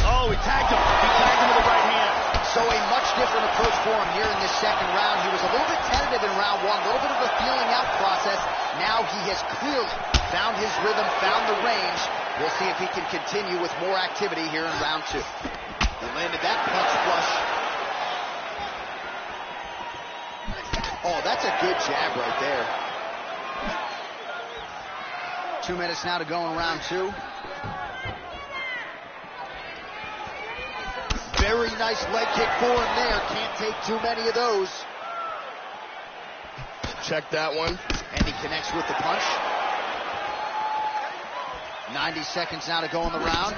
Oh, he tagged him. He tagged him with the right hand. So a much different approach for him here in this second round. He was a little bit tentative in round 1, a little bit of a feeling out process. Now he has clearly found his rhythm, found the range. We'll see if he can continue with more activity here in round 2. He landed that punch flush. Oh, that's a good jab right there. 2 minutes now to go in round 2. Very nice leg kick for him there. Can't take too many of those. Check that one. And he connects with the punch. 90 seconds now to go in the round.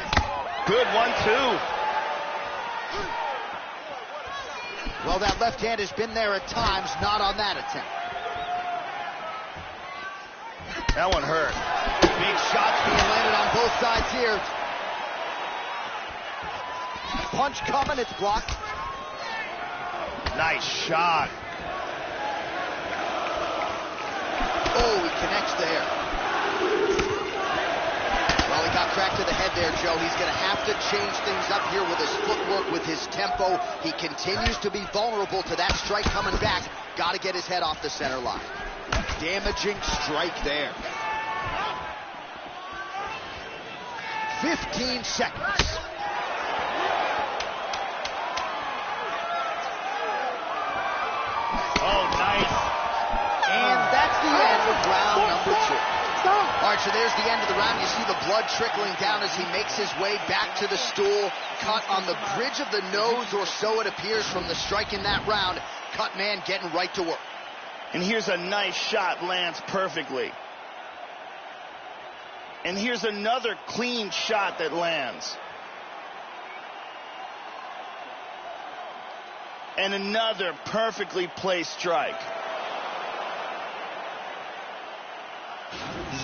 Good 1-2. Well, that left hand has been there at times, not on that attempt. That one hurt. Big shots being landed on both sides here. Punch coming, it's blocked. Nice shot. Oh, he connects there. Well, he got cracked to the head there, Joe. He's going to have to change things up here with his footwork, with his tempo. He continues to be vulnerable to that strike coming back. Got to get his head off the center line. Damaging strike there. 15 seconds. Oh, nice. And that's the end of round number 2. All right, so there's the end of the round. You see the blood trickling down as he makes his way back to the stool. Cut on the bridge of the nose, or so it appears from the strike in that round. Cut man getting right to work. And here's a nice shot, lands perfectly. And here's another clean shot that lands. And another perfectly placed strike.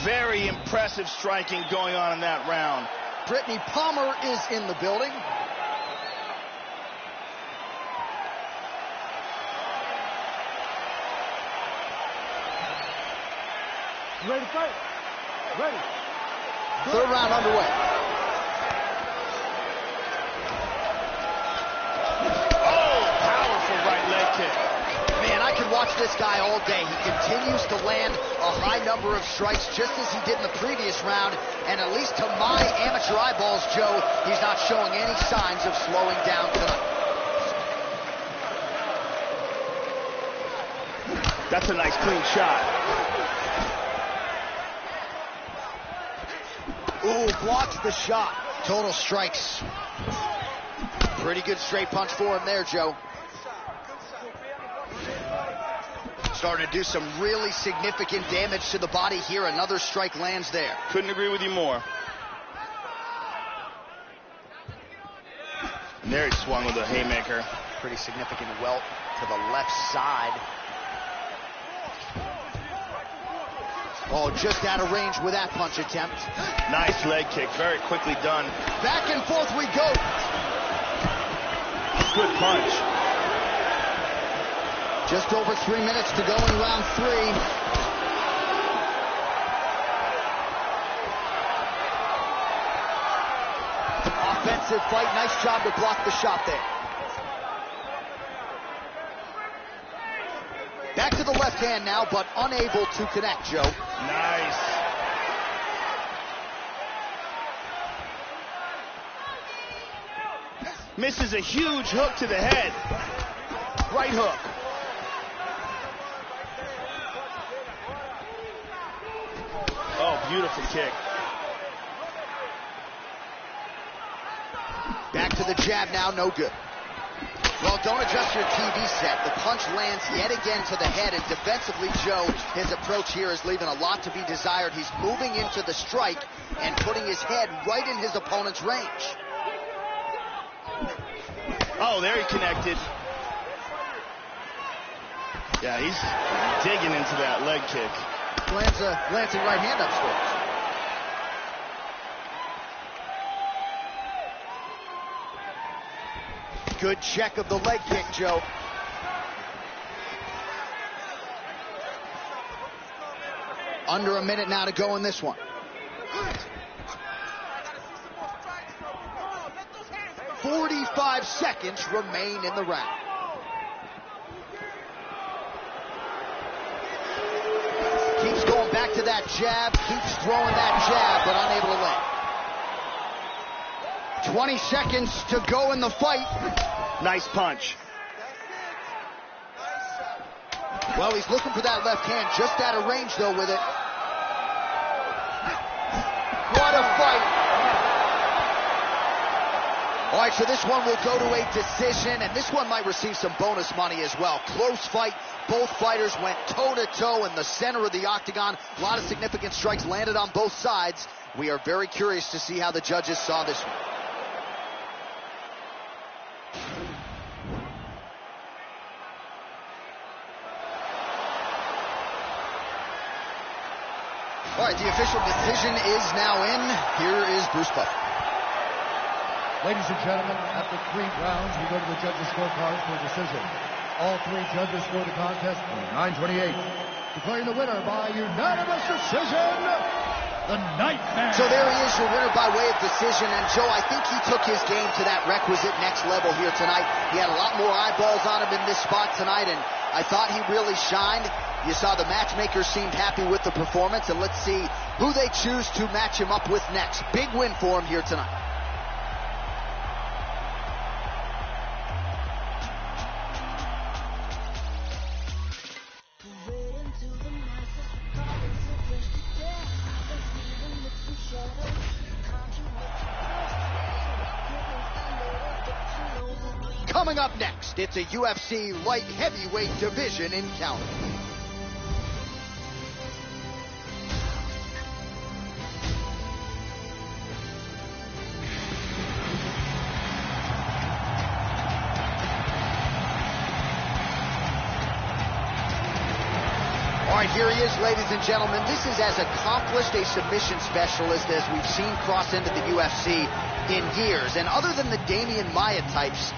Very impressive striking going on in that round. Brittany Palmer is in the building. You ready to fight? Ready. Third round underway. Oh, powerful right leg kick. Man, I could watch this guy all day. He continues to land a high number of strikes, just as he did in the previous round. And at least to my amateur eyeballs, Joe, he's not showing any signs of slowing down tonight. That's a nice clean shot. Ooh, blocks the shot. Total strikes. Pretty good straight punch for him there, Joe. Starting to do some really significant damage to the body here. Another strike lands there. Couldn't agree with you more. And there he swung with a haymaker. Pretty significant welt to the left side. Oh, just out of range with that punch attempt. Nice leg kick, very quickly done. Back and forth we go. Good punch. Just over 3 minutes to go in round 3. defensive fight. Nice job to block the shot there. Back to the left hand now, but unable to connect, Joe. Nice. Misses a huge hook to the head. Right hook. Oh, beautiful kick. Back to the jab now, no good. Well, don't adjust your TV set. The punch lands yet again to the head, and defensively, Joe, his approach here is leaving a lot to be desired. He's moving into the strike and putting his head right in his opponent's range. Oh, there he connected. Yeah, he's digging into that leg kick. Lands a glancing right hand upstairs. Good check of the leg kick, Joe. Under a minute now to go in this one. 45 seconds remain in the round. Keeps going back to that jab, keeps throwing that jab, but unable to land. 20 seconds to go in the fight. Nice punch. Well, he's looking for that left hand, just out of range, though, with it. What a fight. All right, so this one will go to a decision, and this one might receive some bonus money as well. Close fight. Both fighters went toe-to-toe in the center of the octagon. A lot of significant strikes landed on both sides. We are very curious to see how the judges saw this one. All right, the official decision is now in. Here is Bruce Buffer. Ladies and gentlemen, after 3 rounds, we go to the judges' scorecards for a decision. All 3 judges scored the contest 9-28. Declaring the winner by unanimous decision, the Nightmare. So there he is, your winner by way of decision. And Joe, I think he took his game to that requisite next level here tonight. He had a lot more eyeballs on him in this spot tonight, and I thought he really shined. You saw the matchmaker seemed happy with the performance, and let's see who they choose to match him up with next. Big win for him here tonight. Coming up next, it's a UFC light heavyweight division encounter. All right, here he is, ladies and gentlemen. This is as accomplished a submission specialist as we've seen cross into the UFC in years. And other than the Damian Maia types,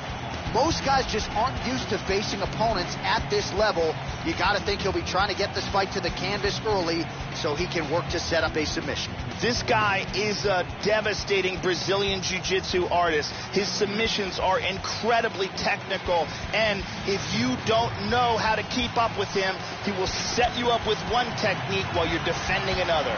most guys just aren't used to facing opponents at this level. You got to think he'll be trying to get this fight to the canvas early so he can work to set up a submission. This guy is a devastating Brazilian Jiu-Jitsu artist. His submissions are incredibly technical, and if you don't know how to keep up with him, he will set you up with one technique while you're defending another.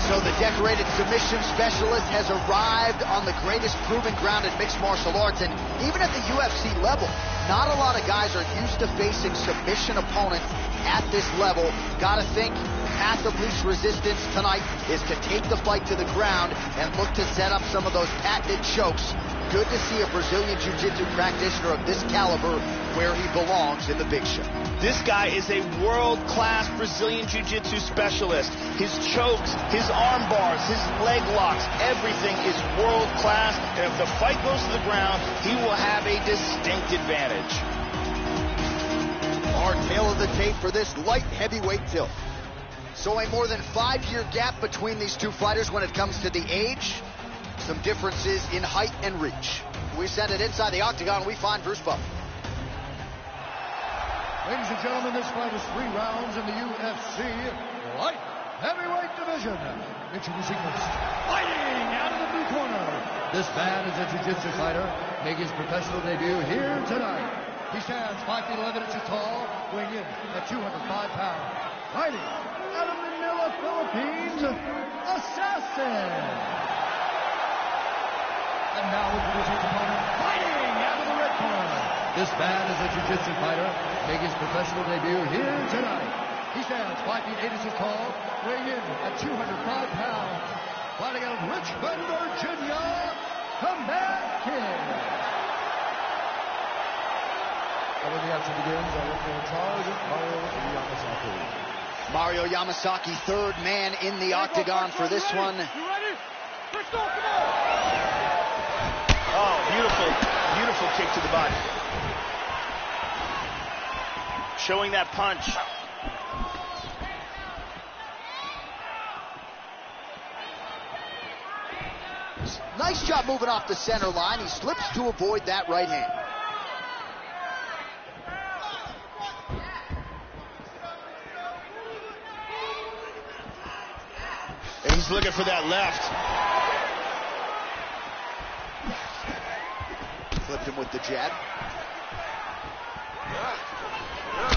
So the decorated submission specialist has arrived on the greatest proving ground in mixed martial arts, and even at the UFC level, not a lot of guys are used to facing submission opponents at this level. Gotta think path of least resistance tonight is to take the fight to the ground and look to set up some of those patented chokes. Good to see a Brazilian Jiu-Jitsu practitioner of this caliber where he belongs in the big show. This guy is a world-class Brazilian Jiu-Jitsu specialist. His chokes, his arm bars, his leg locks, everything is world-class. And if the fight goes to the ground, he will have a distinct advantage. Our tail of the tape for this light heavyweight tilt. So a more than 5-year gap between these two fighters when it comes to the age. Some differences in height and reach. We send it inside the octagon. We find Bruce Buffer. Ladies and gentlemen, this fight is 3 rounds in the UFC light heavyweight division. Introducing first, fighting out of the blue corner. This man is a jiu-jitsu fighter, making his professional debut here tonight. He stands 5 feet 11 inches tall, weighing in at 205 pounds. Fighting out of Manila, Philippines, Assassin. And now introducing his opponent, fighting out of the red corner. This man is a jiu-jitsu fighter, making his professional debut here tonight. He stands 5 feet 8 inches tall, weighing in at 205 pounds. Fighting out of Richmond, Virginia, Comeback Kid. And when the action begins, I look for in charge, Mario Yamasaki. Mario Yamasaki, third man in the octagon for this one. You ready? Let's go, come on! Oh, beautiful kick to the body. Showing that punch. Nice job moving off the center line. He slips to avoid that right hand. And he's looking for that left. Flipped him with the jab.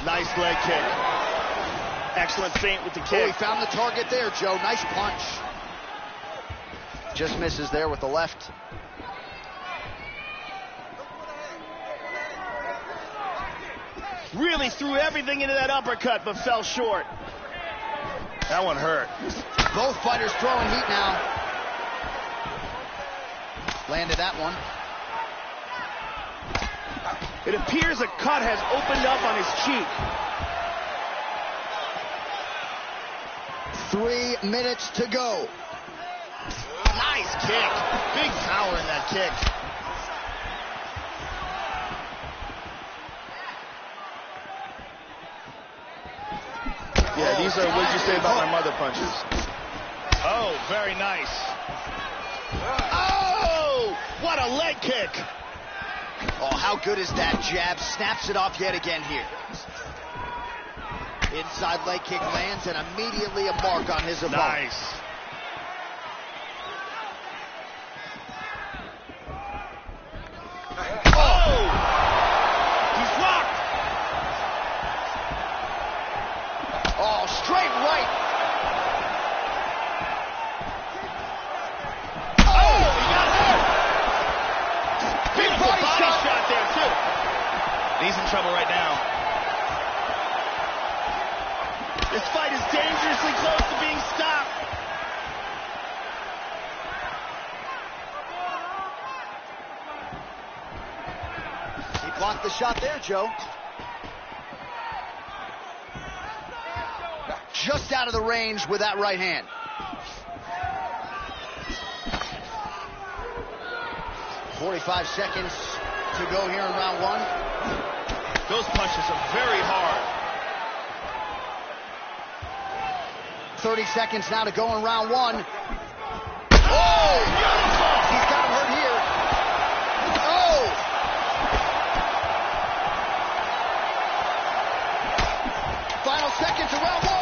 Nice leg kick. Excellent feint with the kick. Oh, he found the target there, Joe. Nice punch. Just misses there with the left. Really threw everything into that uppercut, but fell short. That one hurt. Both fighters throwing heat now. Landed that one. It appears a cut has opened up on his cheek. 3 minutes to go. Nice kick. Big power in that kick. Yeah, these are what did you say about my mother punches. Oh, very nice. Oh, what a leg kick. Oh, how good is that jab? Snaps it off yet again here. Inside leg kick lands and immediately a mark on his opponent. Nice. Oh! He's rocked. Oh, straight right. Oh, he got hurt. Big Body body shot there, too. He's in trouble right now. This fight is dangerously close to being stopped. He blocked the shot there, Joe. Just out of the range with that right hand. .45 seconds to go here in round 1. Those punches are very hard. 30 seconds now to go in round 1. Oh, beautiful! He's got him hurt here. Oh! Final seconds of round 1.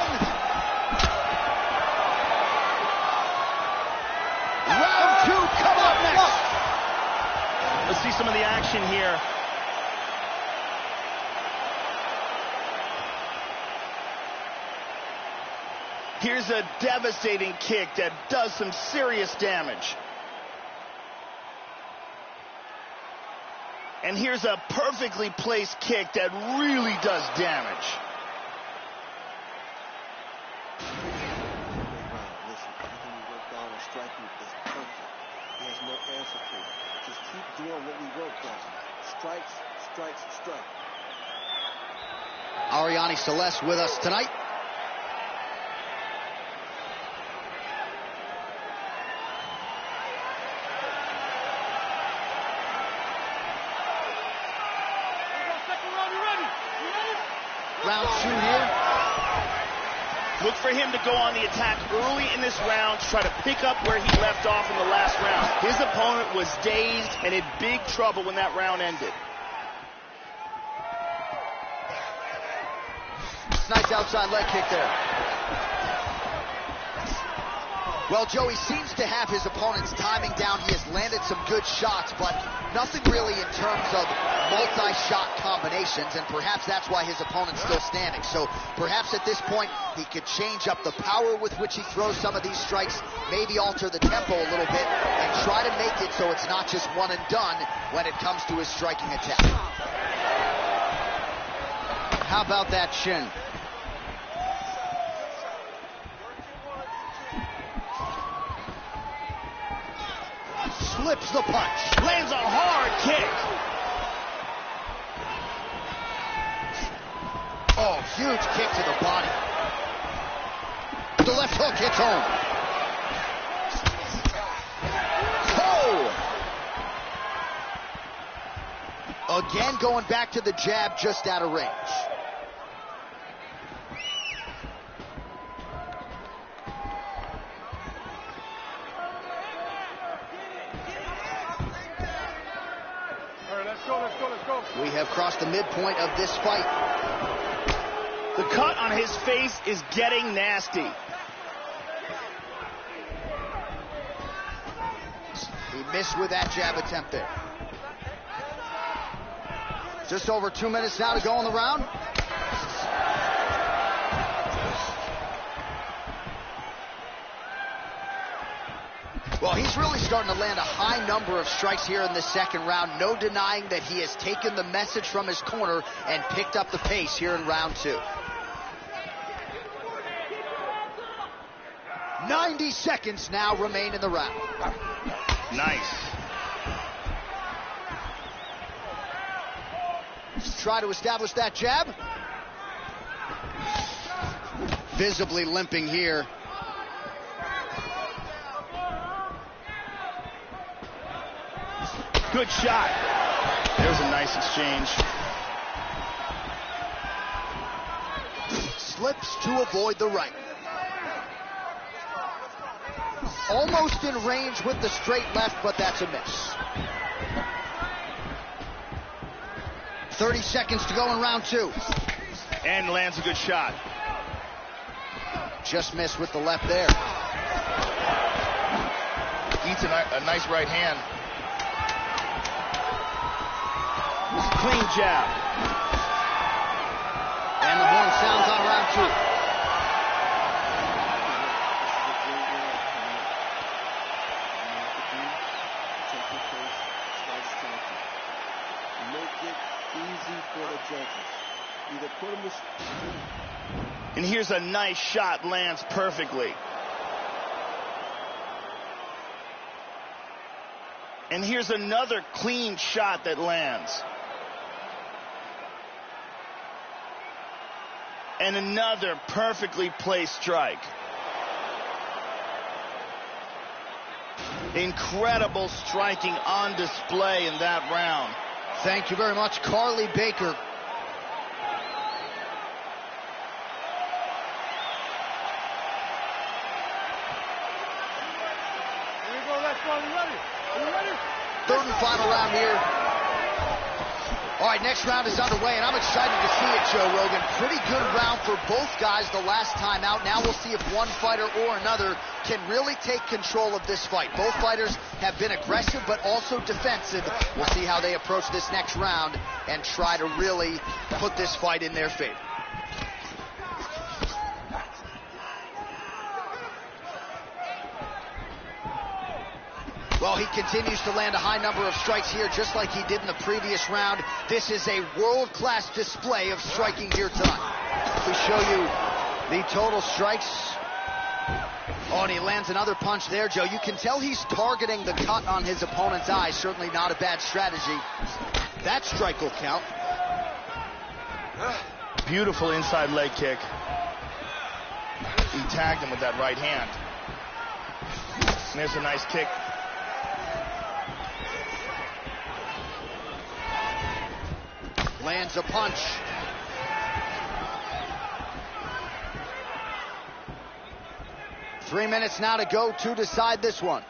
Round 2 coming up next. Let's see some of the action here. Here's a devastating kick that does some serious damage. And here's a perfectly placed kick that really does damage. Listen, everything we worked on and striking is perfect. He has no answer for it. Just keep doing what we worked on. Strikes, strikes, strike. Arianny Celeste with us tonight. Round 2 here. Look for him to go on the attack early in this round to try to pick up where he left off in the last round. His opponent was dazed and in big trouble when that round ended. Nice outside leg kick there. Well, Joey seems to have his opponent's timing down. He has landed some good shots, but nothing really in terms of multi-shot combinations, and perhaps that's why his opponent's still standing. So perhaps at this point, he could change up the power with which he throws some of these strikes, maybe alter the tempo a little bit, and try to make it so it's not just one and done when it comes to his striking attack. How about that shin? Slips the punch. Lands a hard kick. Oh, huge kick to the body. The left hook hits home. Oh! Again going back to the jab just out of range. We have crossed the midpoint of this fight. The cut on his face is getting nasty. He missed with that jab attempt there. Just over 2 minutes now to go in the round. Well, he's really starting to land a high number of strikes here in the second round. No denying that he has taken the message from his corner and picked up the pace here in round 2. 90 seconds now remain in the round. Nice. Try to establish that jab. Visibly limping here. Good shot. There's a nice exchange. Slips to avoid the right. Almost in range with the straight left, but that's a miss. 30 seconds to go in round 2. And lands a good shot. Just missed with the left there. Eats a nice right hand. Clean jab. And the horn sounds on round 2. Make it easy for the judges. Either put him to... And here's a nice shot, lands perfectly. And here's another clean shot that lands. And another perfectly placed strike. Incredible striking on display in that round. Thank you very much, Carly Baker. Third and final round here. All right, next round is underway, and I'm excited to see it, Joe Rogan. Pretty good round for both guys the last time out. Now we'll see if one fighter or another can really take control of this fight. Both fighters have been aggressive, but also defensive. We'll see how they approach this next round and try to really put this fight in their favor. Well, he continues to land a high number of strikes here, just like he did in the previous round. This is a world-class display of striking here tonight. We show you the total strikes. Oh, and he lands another punch there, Joe. You can tell he's targeting the cut on his opponent's eye. Certainly not a bad strategy. That strike will count. Beautiful inside leg kick. He tagged him with that right hand. And there's a nice kick. Lands a punch. 3 minutes now to go to decide this one.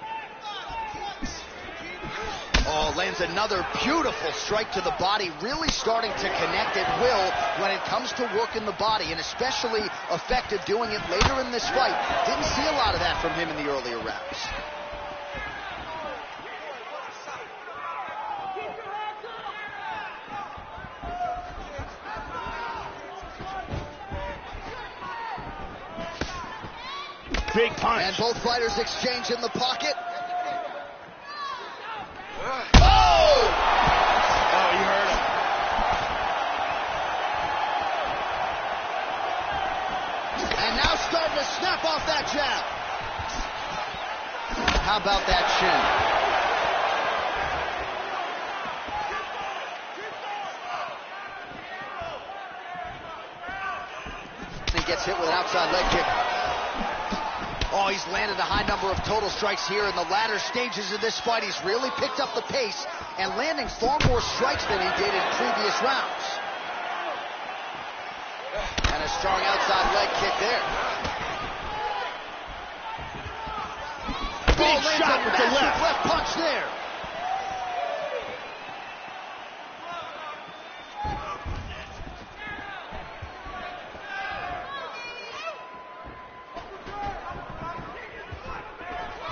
Oh, lands another beautiful strike to the body, really starting to connect at will when it comes to working the body, and especially effective doing it later in this fight. Didn't see a lot of that from him in the earlier rounds. Big punch. And both fighters exchange in the pocket. Oh! Oh, you heard him. And now starting to snap off that jab. How about that chin? He gets hit with an outside leg kick. Oh, he's landed a high number of total strikes here in the latter stages of this fight. He's really picked up the pace and landing far more strikes than he did in previous rounds. And a strong outside leg kick there. Big shot with the left punch there.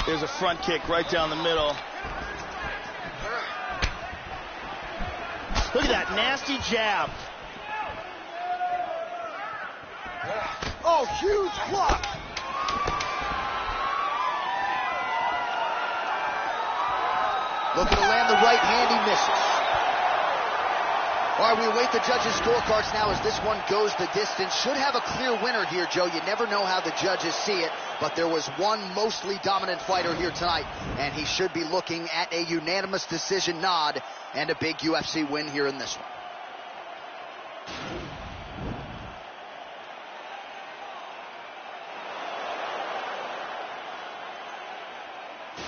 There's a front kick right down the middle. Look at that nasty jab. Oh, huge block. Looking to land the right hand, he misses. All right, we await the judges' scorecards now as this one goes the distance. Should have a clear winner here, Joe. You never know how the judges see it, but there was one mostly dominant fighter here tonight, and he should be looking at a unanimous decision nod and a big UFC win here in this one.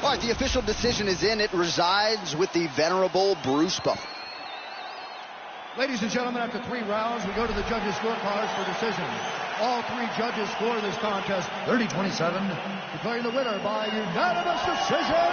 All right, the official decision is in. It resides with the venerable Bruce Buffer. Ladies and gentlemen, after 3 rounds, we go to the judges' scorecards for decision. All 3 judges score this contest 30-27, declaring the winner by unanimous decision.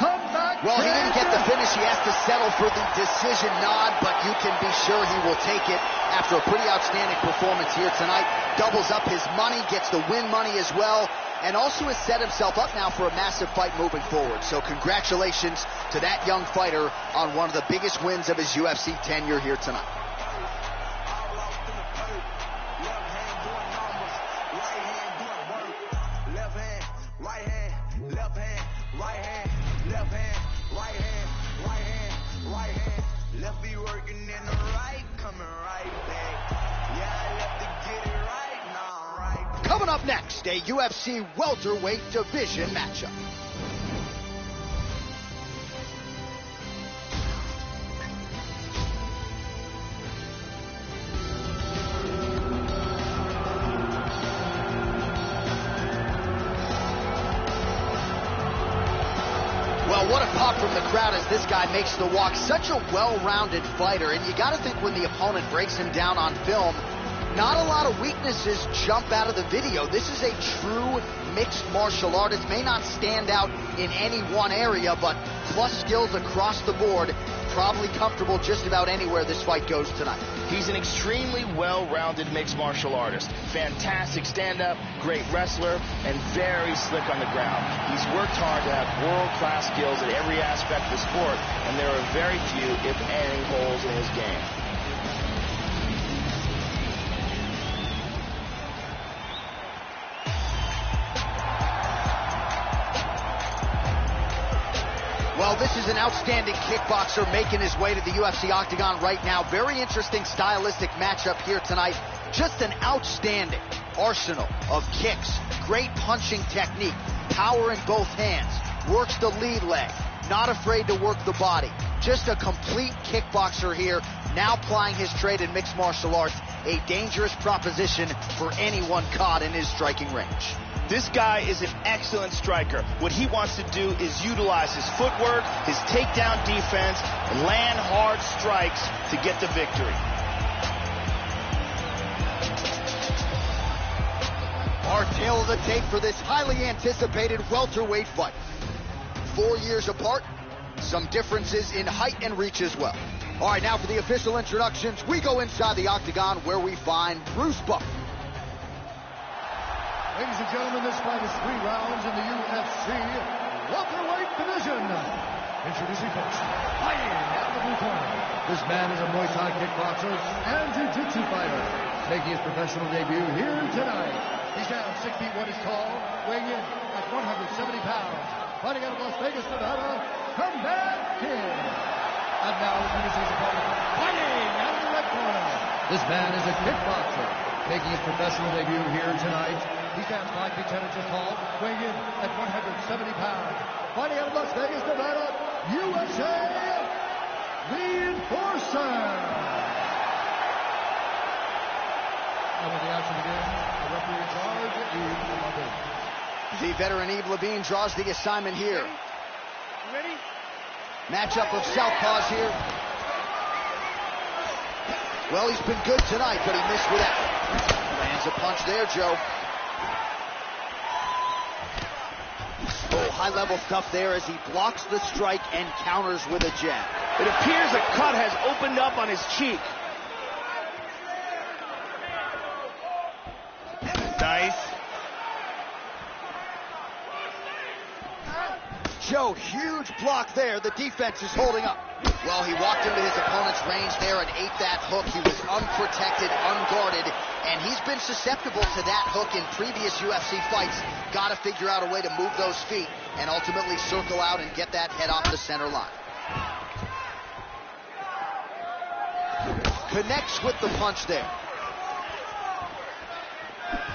Come back. Well, he didn't get the finish. He has to settle for the decision nod, but you can be sure he will take it after a pretty outstanding performance here tonight. Doubles up his money, gets the win money as well, and also has set himself up now for a massive fight moving forward. So congratulations to that young fighter on one of the biggest wins of his UFC tenure here tonight. Coming up next, a UFC welterweight division matchup. Well, what a pop from the crowd as this guy makes the walk. Such a well-rounded fighter, and you got to think when the opponent breaks him down on film, not a lot of weaknesses jump out of the video. This is a true mixed martial artist. May not stand out in any one area, but plus skills across the board. Probably comfortable just about anywhere this fight goes tonight. He's an extremely well-rounded mixed martial artist. Fantastic stand-up, great wrestler, and very slick on the ground. He's worked hard to have world-class skills at every aspect of the sport, and there are very few, if any, holes in his game. Well, this is an outstanding kickboxer making his way to the UFC octagon right now. Very interesting stylistic matchup here tonight. Just an outstanding arsenal of kicks, great punching technique, power in both hands, works the lead leg, not afraid to work the body. Just a complete kickboxer here, now plying his trade in mixed martial arts. A dangerous proposition for anyone caught in his striking range. This guy is an excellent striker. What he wants to do is utilize his footwork, his takedown defense, and land hard strikes to get the victory. Our Tail of the tape for this highly anticipated welterweight fight. 4 years apart, some differences in height and reach as well. All right, now for the official introductions, we go inside the octagon where we find Bruce Buffer. Ladies and gentlemen, this fight is 3 rounds in the UFC welterweight division. Introducing first, fighting out of the blue corner. This man is a Muay Thai kickboxer and jiu-jitsu fighter, making his professional debut here tonight. He stands 6 feet 1 inches tall, weighing in at 170 pounds. Fighting out of Las Vegas, Nevada, Combat King. And now introducing his opponent, fighting out of the red corner. This man is a kickboxer, making his professional debut here tonight. He stands 5 feet 10 inches tall, weighing in at 170 pounds. Fighting out of Las Vegas, Nevada, USA, the Enforcer. And when the action begins, the referee in charge, Yves Lavigne. The veteran Yves Lavigne draws the assignment here. Ready? Matchup of southpaws here. Well, he's been good tonight, but he missed with that. Lands a punch there, Joe. Oh, high-level stuff there as he blocks the strike and counters with a jab. It appears a cut has opened up on his cheek. Nice. Joe, huge block there. The defense is holding up. Well, he walked into his opponent's range there and ate that hook. He was unprotected, unguarded, and he's been susceptible to that hook in previous UFC fights. Got to figure out a way to move those feet and ultimately circle out and get that head off the center line. Connects with the punch there.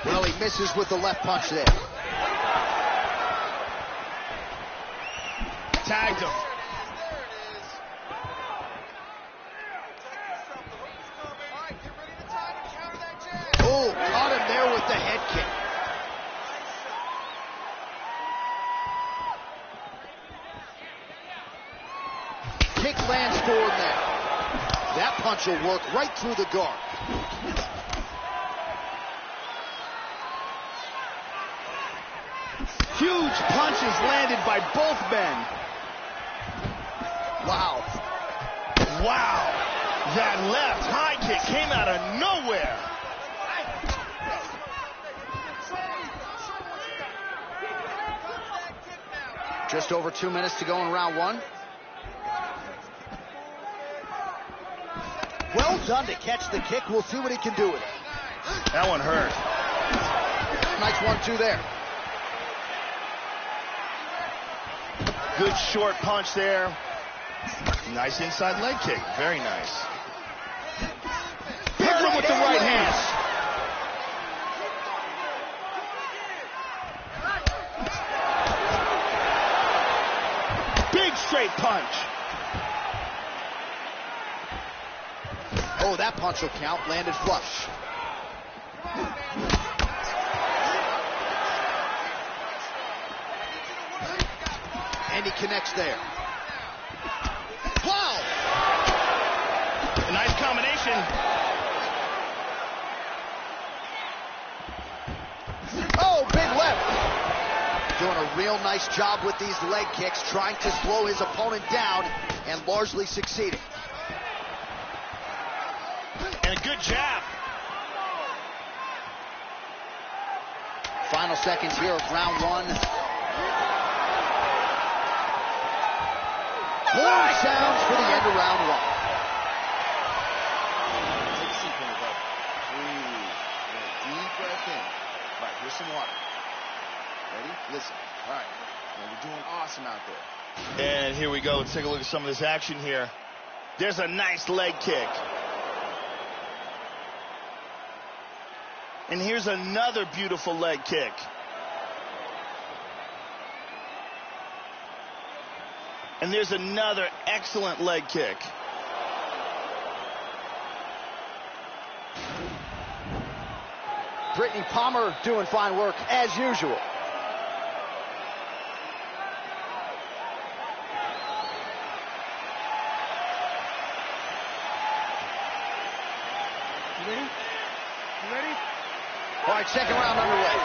Well, he misses with the left punch there. Tagged him. Oh, caught him there with the head kick. Kick lands forward there. That punch will work right through the guard. Huge punches landed by both men. Wow. Wow. That left high kick came out of nowhere. Just over 2 minutes to go in round 1. Well done to catch the kick. We'll see what he can do with it. That one hurt. Nice 1-2 there. Good short punch there. Nice inside leg kick. Very nice. Hit him with the right hand. Big straight punch. Oh, that punch will count. Landed flush. And he connects there. Wow! A nice combination. Oh, big left. Doing a real nice job with these leg kicks, trying to slow his opponent down and largely succeeding. And a good jab. Final seconds here of round 1. Horn sounds for the end of round 1. Take a seat, brother. Breathe. Deep breath in. All right, here's some water. Ready? Listen. All right. Now, you're doing awesome out there. And here we go. Let's take a look at some of this action here. There's a nice leg kick. And here's another beautiful leg kick. And there's another excellent leg kick. Brittany Palmer doing fine work as usual. You ready? You ready? All right, second round underway.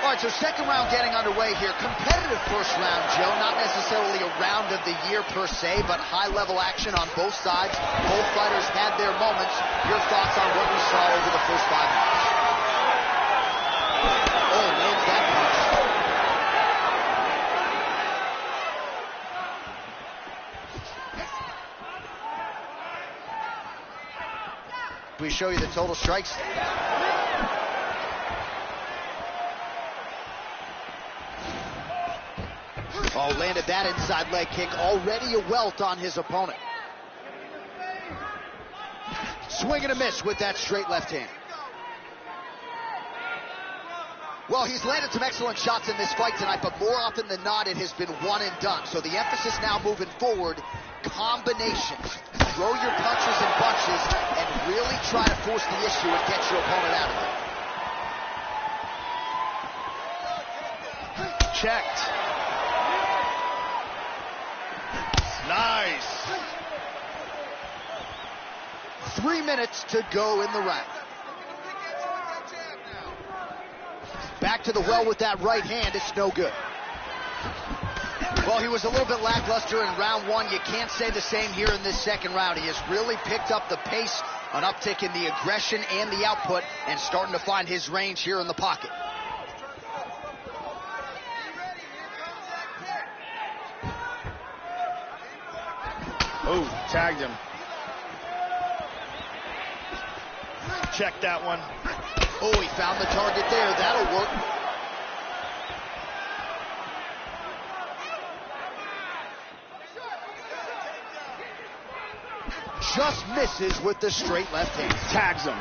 All right, so second round getting underway here. Competitive first round, Joe. Not necessarily a round of the year per se, but high-level action on both sides. Both fighters had their moments. Your thoughts on what we saw over the first 5 minutes? Oh, lands that punch. We show you the total strikes. Oh, landed that inside leg kick. Already a welt on his opponent. Swing and a miss with that straight left hand. Well, he's landed some excellent shots in this fight tonight, but more often than not, it has been one and done. So the emphasis now moving forward, combinations. Throw your punches and bunches and really try to force the issue and get your opponent out of it. Checked. Nice. 3 minutes to go in the round. Back to the well with that right hand. It's no good. Well, he was a little bit lackluster in round one. You can't say the same here in this second round. He has really picked up the pace, an uptick in the aggression and the output, and starting to find his range here in the pocket. Oh, tagged him. Check that one. Oh, he found the target there. That'll work. Just misses with the straight left hand. Tags him.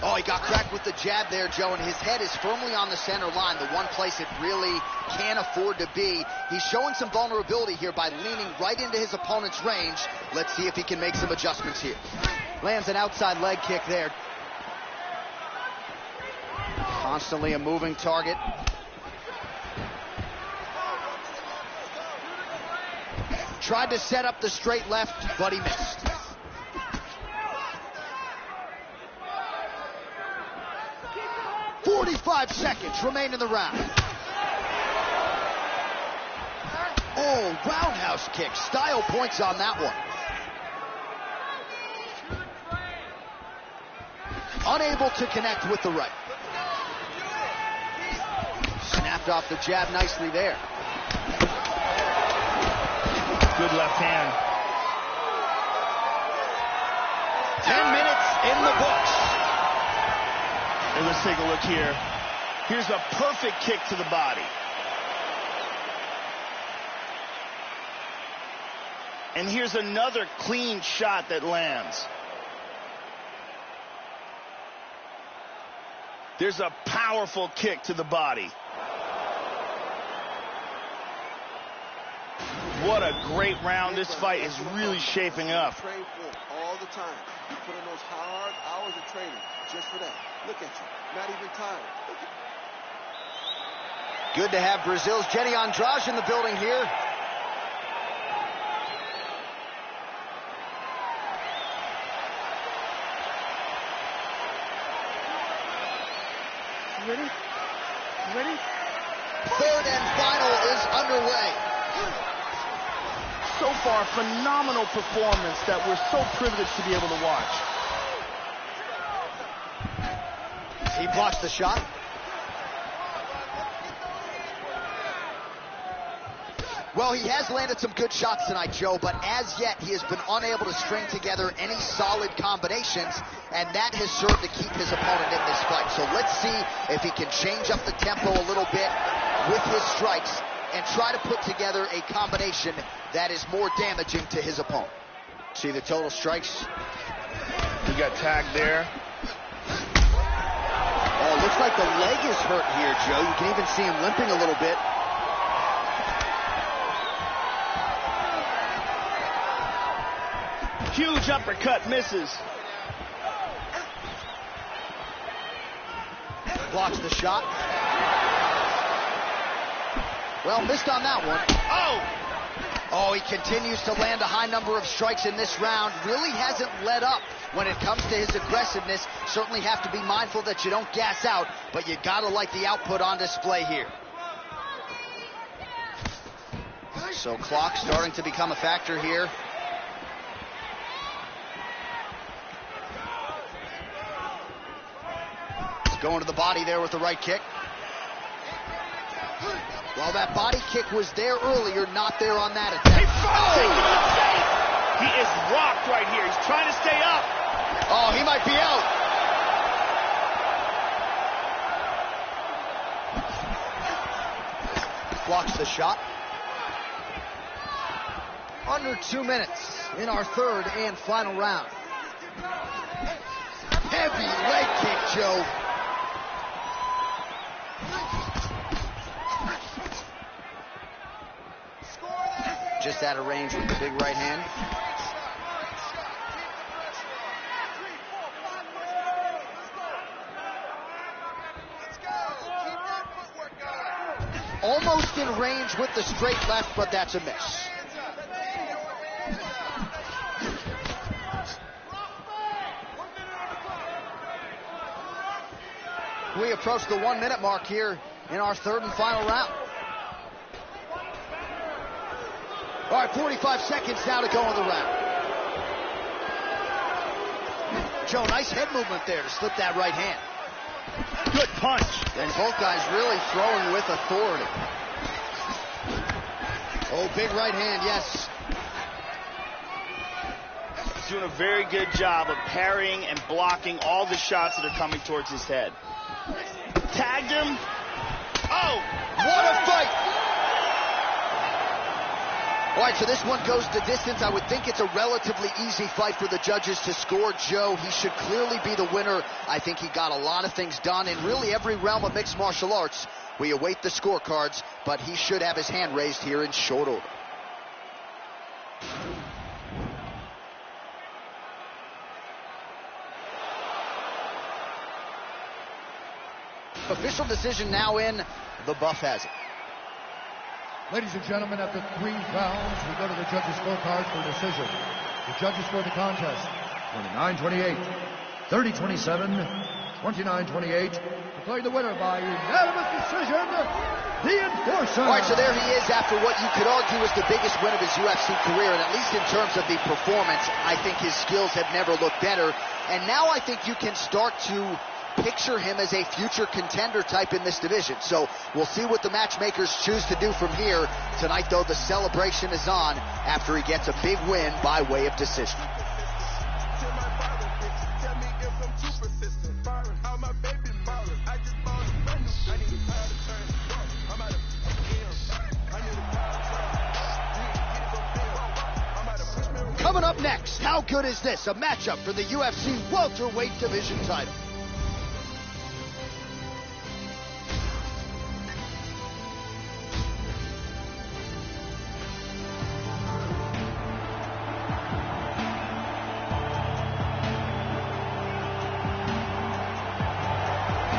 Oh, he got cracked with the jab there, Joe, and his head is firmly on the center line, the one place it really can't afford to be. He's showing some vulnerability here by leaning right into his opponent's range. Let's see if he can make some adjustments here. Lands an outside leg kick there. Constantly a moving target. Tried to set up the straight left, but he missed. "45 seconds remain in the round." Oh, roundhouse kick. Style points on that one. Unable to connect with the right. Snapped off the jab nicely there. Good left hand. 10 minutes in the books. And let's take a look here. Here's a perfect kick to the body. And here's another clean shot that lands. There's a powerful kick to the body. What a great round. This fight is really shaping up. Train for all the time. You put in those hard hours of training just for that. Look at you, not even tired. Good to have Brazil's Jenny Andrade in the building here. You ready? You ready? Third and final is underway. So far, phenomenal performance that we're so privileged to be able to watch. He blocks the shot. Well, he has landed some good shots tonight, Joe, but as yet he has been unable to string together any solid combinations, and that has served to keep his opponent in this fight. So let's see if he can change up the tempo a little bit with his strikes and try to put together a combination that is more damaging to his opponent. See the total strikes? He got tagged there. Oh, looks like the leg is hurt here, Joe. You can even see him limping a little bit. Huge uppercut, misses. Blocks the shot. Well, missed on that one. Oh! Oh, he continues to land a high number of strikes in this round. Really hasn't let up when it comes to his aggressiveness. Certainly have to be mindful that you don't gas out, but you gotta like the output on display here. So clock starting to become a factor here. He's going to the body there with the right kick. Well, that body kick was there earlier, not there on that attack. He is rocked right here. He's trying to stay up. Oh, he might be out. Blocks the shot. Under 2 minutes in our third and final round. Heavy leg kick, Joe. Just out of range with the big right hand. Almost in range with the straight left, but that's a miss. We approach the 1 minute mark here in our third and final round. All right, 45 seconds now to go in the round. Joe, nice head movement there to slip that right hand. Good punch. And both guys really throwing with authority. Oh, big right hand, yes. He's doing a very good job of parrying and blocking all the shots that are coming towards his head. Tagged him. Oh! What a fight! All right, so this one goes the distance. I would think it's a relatively easy fight for the judges to score. Joe, he should clearly be the winner. I think he got a lot of things done in really every realm of mixed martial arts. We await the scorecards, but he should have his hand raised here in short order. Official decision now in. The buff has it. Ladies and gentlemen, after 3 rounds, we go to the judges' scorecards for decision. The judges score the contest 29-28, 30-27, 29-28. Declaring the winner by unanimous decision, the Enforcer. All right, so there he is after what you could argue was the biggest win of his UFC career, and at least in terms of the performance, I think his skills have never looked better. And now I think you can start to picture him as a future contender type in this division. So we'll see what the matchmakers choose to do from here. Tonight, though, the celebration is on after he gets a big win by way of decision. Coming up next, how good is this? A matchup for the UFC welterweight division title.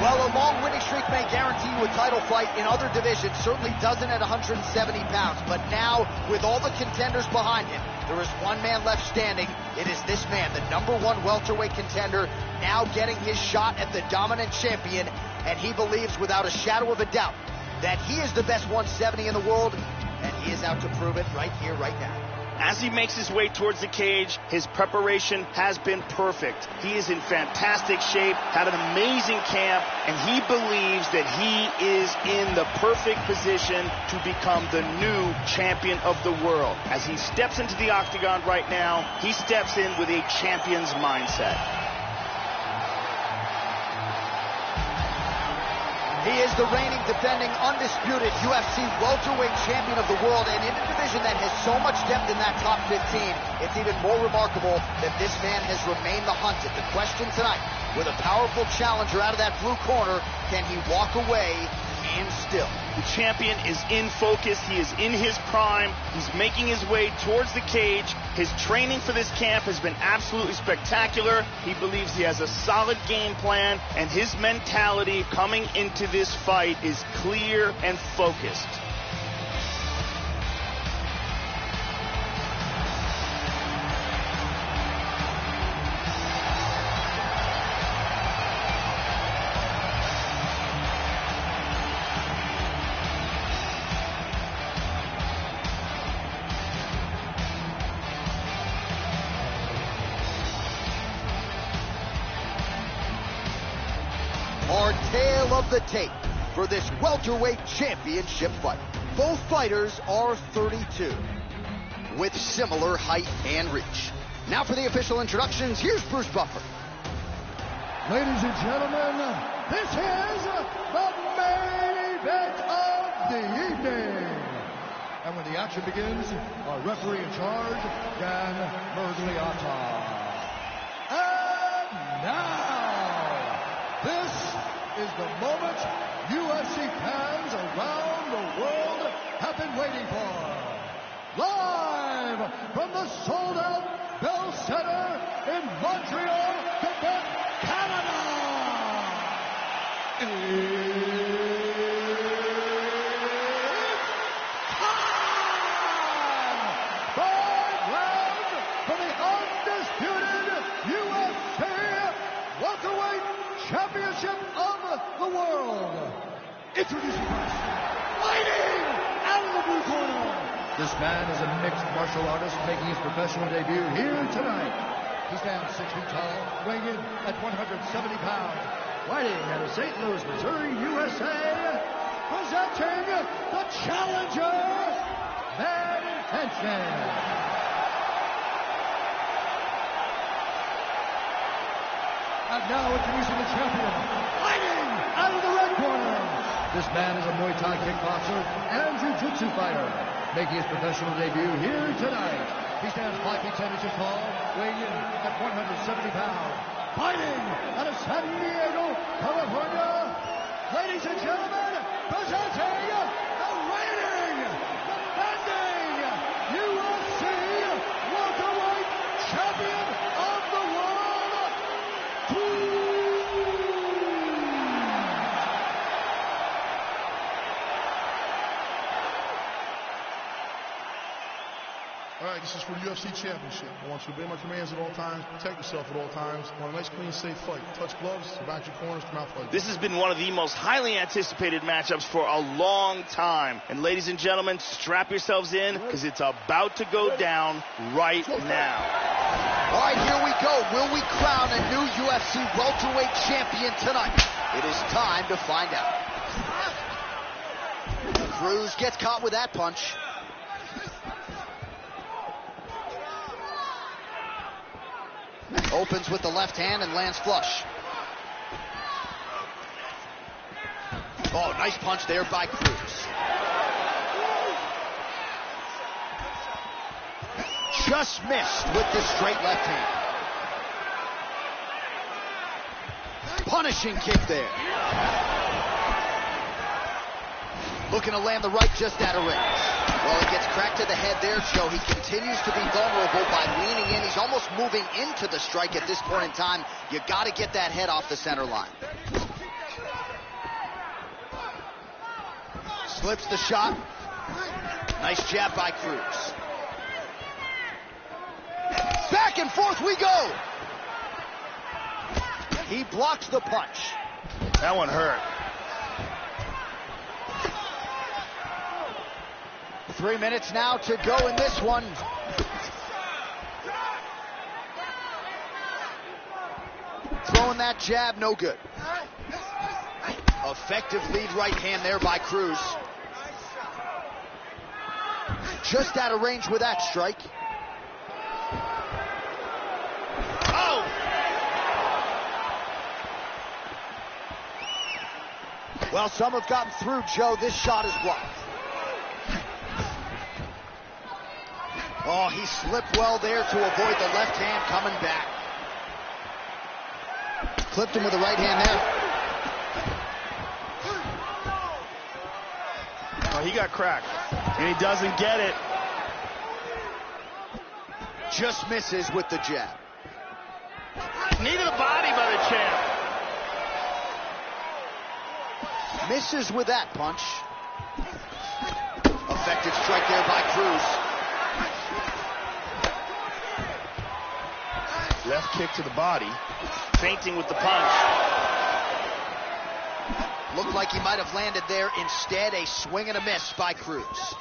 Well, a long winning streak may guarantee you a title fight in other divisions, certainly doesn't at 170 pounds. But now, with all the contenders behind him, there is one man left standing. It is this man, the #1 welterweight contender, now getting his shot at the dominant champion. And he believes without a shadow of a doubt that he is the best 170 in the world, and he is out to prove it right here, right now. As he makes his way towards the cage, his preparation has been perfect. He is in fantastic shape, had an amazing camp, and he believes that he is in the perfect position to become the new champion of the world. As he steps into the octagon right now, he steps in with a champion's mindset. He is the reigning, defending, undisputed UFC welterweight champion of the world, and in a division that has so much depth in that top 15, it's even more remarkable that this man has remained the hunted. The question tonight, with a powerful challenger out of that blue corner, can he walk away and still? The champion is in focus. He is in his prime. He's making his way towards the cage. His training for this camp has been absolutely spectacular. He believes he has a solid game plan, and his mentality coming into this fight is clear and focused. Our tale of the tape for this welterweight championship fight. Both fighters are 32, with similar height and reach. Now for the official introductions, here's Bruce Buffer. Ladies and gentlemen, this is the main event of the evening. And when the action begins, our referee in charge, Dan Miragliotta. And now, this is the moment UFC fans around the world have been waiting for. Live from the sold-out Bell Center in Montreal, Quebec, Canada. Championship of the world. Introducing first, fighting out of the blue corner. This man is a mixed martial artist making his professional debut here tonight. He stands 6 feet tall, weighing in at 170 pounds. Fighting out of St. Louis, Missouri, USA, presenting the challenger, Van Henson. And now introducing the champion, fighting out of the red corner. This man is a Muay Thai kickboxer and jiu-jitsu fighter, making his professional debut here tonight. He stands 5 feet 10 inches tall, weighing in at 170 pounds. Fighting out of San Diego, California. Ladies and gentlemen, presenting the reigning, defending UFC welterweight champion of the world. All right, this is for the UFC Championship. I want you to obey my commands at all times, protect yourself at all times. I want a nice, clean, safe fight. Touch gloves, back your corners, come out fight. This has been one of the most highly anticipated matchups for a long time. And ladies and gentlemen, strap yourselves in, because it's about to go down right now. All right, here we go. Will we crown a new UFC welterweight champion tonight? It is time to find out. Cruz gets caught with that punch. Opens with the left hand and lands flush. Oh, nice punch there by Cruz. Just missed with the straight left hand. Punishing kick there. Looking to land the right just out of range. Well, he gets cracked to the head there, Joe. He continues to be vulnerable by leaning in. He's almost moving into the strike at this point in time. You got to get that head off the center line. Slips the shot. Nice jab by Cruz. Back and forth we go. He blocks the punch. That one hurt. 3 minutes now to go in this one. Throwing that jab, no good. Effective lead right hand there by Cruz. Just out of range with that strike. Oh! Well, some have gotten through, Joe. This shot is blocked. Oh, he slipped well there to avoid the left hand coming back. Clipped him with the right hand there. Oh, he got cracked, and he doesn't get it. Just misses with the jab. Knee to the body by the champ. Misses with that punch. Effective strike there by Cruz. Left kick to the body, feinting with the punch. Looked like he might have landed there. Instead, a swing and a miss by Cruz.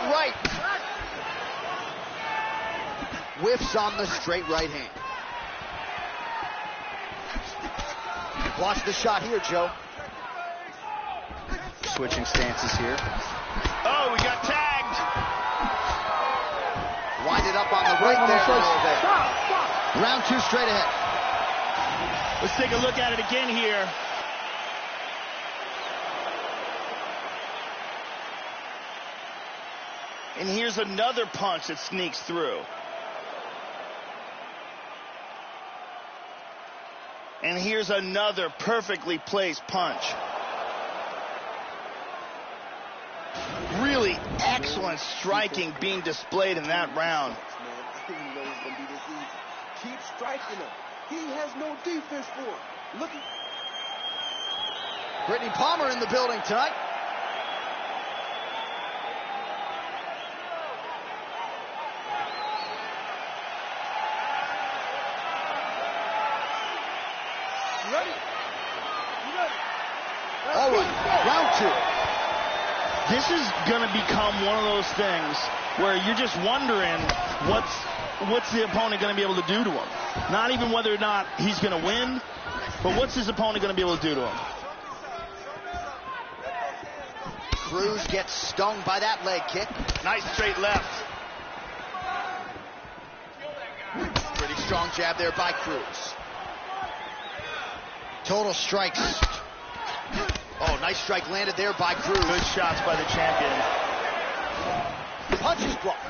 right. Whiffs on the straight right hand. Watch the shot here, Joe. Switching stances here. Oh, we got tagged. Wind it up on the right there. Round 2 straight ahead. Let's take a look at it again here. And here's another punch that sneaks through. And here's another perfectly placed punch. Really excellent striking being displayed in that round. I didn't know it was going to be this easy. Keep striking him. He has no defense for him. Look at Brittany Palmer in the building tonight. All right, round 2. This is going to become one of those things where you're just wondering what's the opponent going to be able to do to him. Not even whether or not he's going to win, but what's his opponent going to be able to do to him. Cruz gets stung by that leg kick. Nice straight left. Pretty strong jab there by Cruz. Total strikes. Oh, nice strike landed there by Cruz. Good shots by the champion. Punches blocked.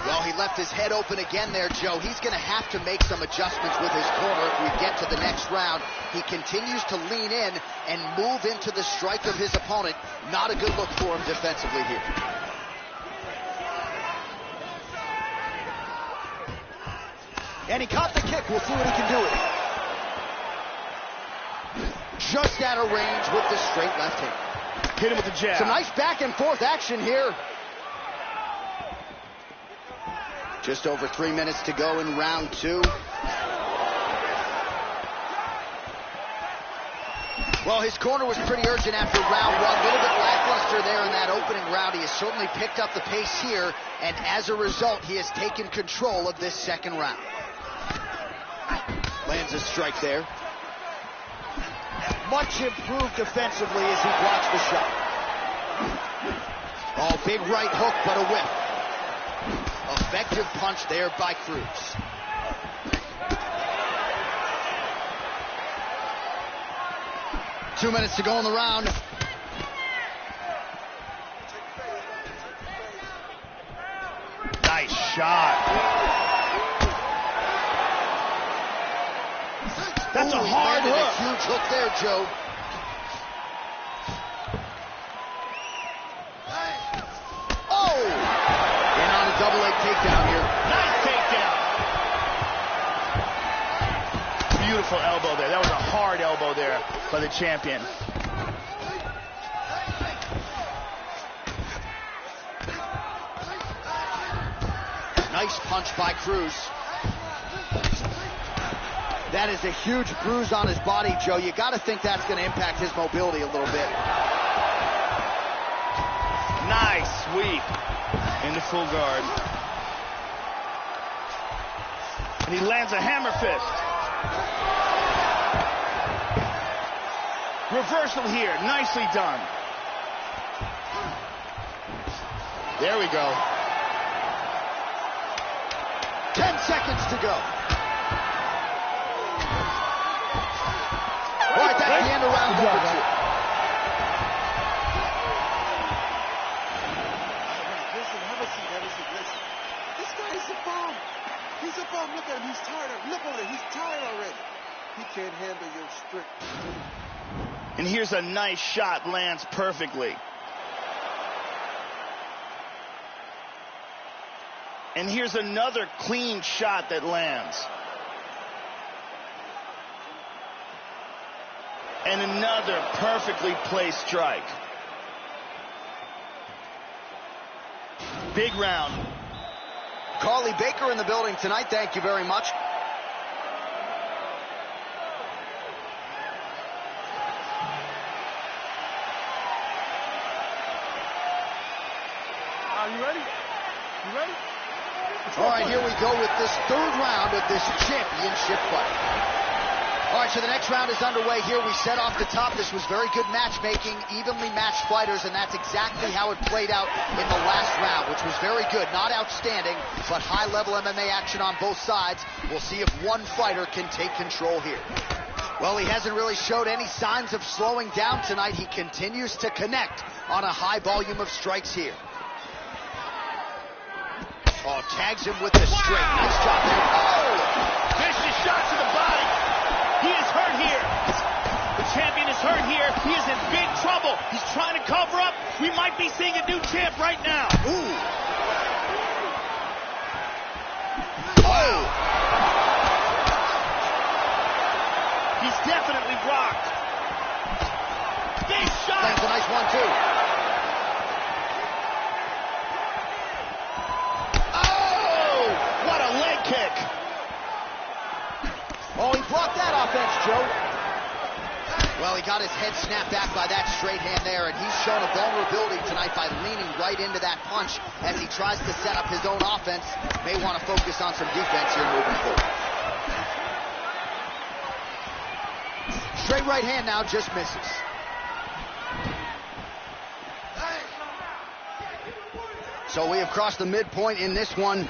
Well, he left his head open again there, Joe. He's going to have to make some adjustments with his corner if we get to the next round. He continues to lean in and move into the strike of his opponent. Not a good look for him defensively here. And he caught the kick. We'll see what he can do with it. Just out of range with the straight left hand. Hit him with the jab. Some nice back and forth action here. Just over 3 minutes to go in round 2. Well, his corner was pretty urgent after round 1. A little bit lackluster there in that opening round. He has certainly picked up the pace here, and as a result, he has taken control of this second round. Lands a strike there. Much improved defensively as he blocks the shot. Oh, big right hook, but a whiff. Effective punch there by Cruz. Two minutes to go in the round. Nice shot. That's a hard hook. A huge hook there, Joe. Oh! And on a double leg takedown here. Nice takedown. Beautiful elbow there. That was a hard elbow there by the champion. Nice punch by Cruz. That is a huge bruise on his body, Joe. You got to think that's going to impact his mobility a little bit. Nice sweep into full guard. And he lands a hammer fist. Reversal here, nicely done. There we go. 10 seconds to go. All right, that's the end of round number 2. Listen, have a seat. Listen. This guy is a bum. He's a bum. Look at him. He's tired. Look over there. He's tired already. He can't handle your strict. And here's a nice shot, lands perfectly. And here's another clean shot that lands. And another perfectly placed strike. Big round. Carly Baker in the building tonight. Thank you very much. You ready? All right, here we go with this third round of this championship fight. All right, so the next round is underway here. We said off the top this was very good matchmaking, evenly matched fighters, and that's exactly how it played out in the last round, which was very good. Not outstanding, but high-level MMA action on both sides. We'll see if one fighter can take control here. Well, he hasn't really showed any signs of slowing down tonight. He continues to connect on a high volume of strikes here. Oh, tags him with the straight. Nice job there. Oh! Vicious shot to the body. He is hurt here. The champion is hurt here. He is in big trouble. He's trying to cover up. We might be seeing a new champ right now. Ooh. Oh! He's definitely rocked. Big shot. That's a nice one, too. Oh! What a leg kick. Oh, he blocked that offense, Joe. Well, he got his head snapped back by that straight hand there, and he's shown a vulnerability tonight by leaning right into that punch as he tries to set up his own offense. May want to focus on some defense here moving forward. Straight right hand now, just misses. So we have crossed the midpoint in this one.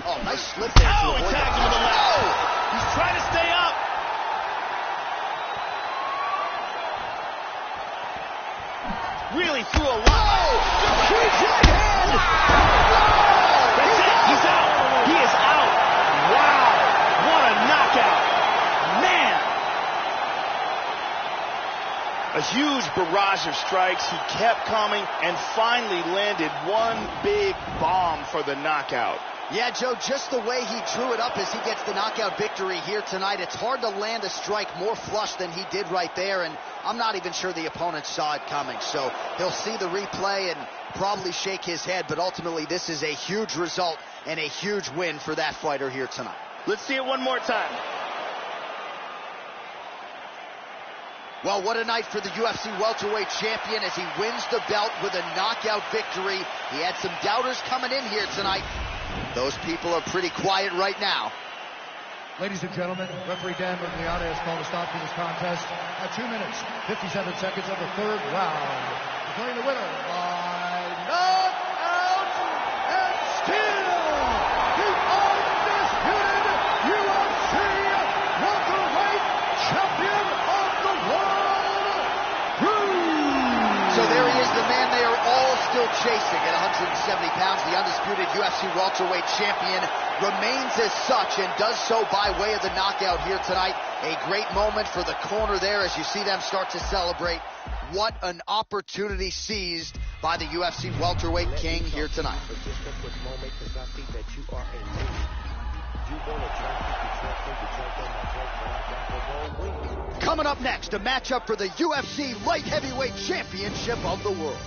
Oh, nice slip there. Oh, he tagged him with the left. Oh! He's trying to stay up. Really threw a lot. Oh! Huge right hand! That's it. He's out. He is out. Wow. What a knockout. Man. A huge barrage of strikes. He kept coming and finally landed one big bomb for the knockout. Yeah, Joe, just the way he drew it up as he gets the knockout victory here tonight, it's hard to land a strike more flush than he did right there, and I'm not even sure the opponent saw it coming. So he'll see the replay and probably shake his head, but ultimately this is a huge result and a huge win for that fighter here tonight. Let's see it one more time. Well, what a night for the UFC welterweight champion as he wins the belt with a knockout victory. He had some doubters coming in here tonight. Those people are pretty quiet right now. Ladies and gentlemen, referee Dan Miragliotta has called a stop to this contest at 2 minutes, 57 seconds of the third round. Declaring the winner by knockout and still the undisputed UFC welterweight champion of the world, Bruce. So there he is, the man they are all still chasing at 170 pounds. The undisputed UFC welterweight champion remains as such and does so by way of the knockout here tonight. A great moment for the corner there as you see them start to celebrate. What an opportunity seized by the UFC welterweight king here tonight. Coming up next, a matchup for the UFC light heavyweight championship of the world.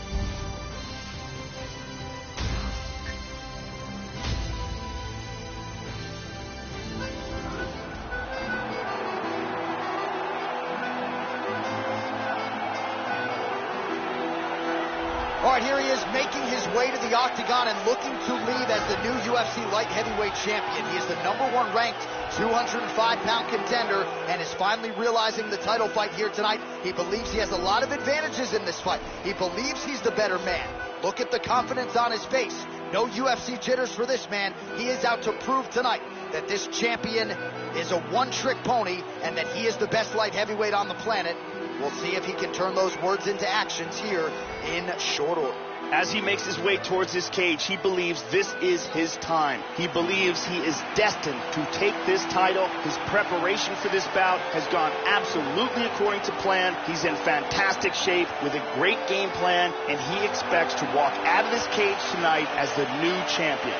All right, here he is making his way to the octagon and looking to leave as the new UFC light heavyweight champion. He is the #1 ranked 205-pound contender and is finally realizing the title fight here tonight. He believes he has a lot of advantages in this fight. He believes he's the better man. Look at the confidence on his face. No UFC jitters for this man. He is out to prove tonight that this champion is a one-trick pony and that he is the best light heavyweight on the planet. We'll see if he can turn those words into actions here in short order. As he makes his way towards his cage, he believes this is his time. He believes he is destined to take this title. His preparation for this bout has gone absolutely according to plan. He's in fantastic shape with a great game plan, and he expects to walk out of this cage tonight as the new champion.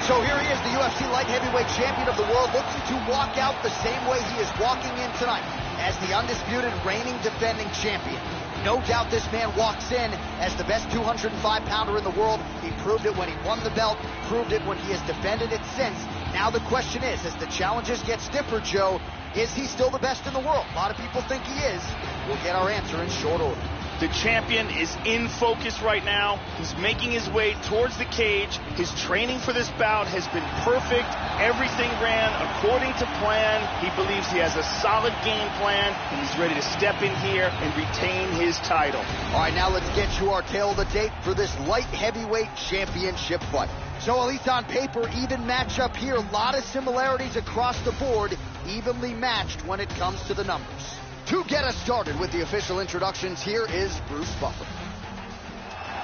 So here he is, the UFC light heavyweight champion of the world, looking to walk out the same way he is walking in tonight, as the undisputed reigning defending champion. No doubt this man walks in as the best 205-pounder in the world. He proved it when he won the belt, proved it when he has defended it since. Now the question is, as the challenges get stiffer, Joe, is he still the best in the world? A lot of people think he is. We'll get our answer in short order. The champion is in focus right now. He's making his way towards the cage. His training for this bout has been perfect. Everything ran according to plan. He believes he has a solid game plan, and he's ready to step in here and retain his title. All right, now let's get you our tail of the tape for this light heavyweight championship fight. So at least on paper, even matchup here. A lot of similarities across the board, evenly matched when it comes to the numbers. To get us started with the official introductions, here is Bruce Buffer.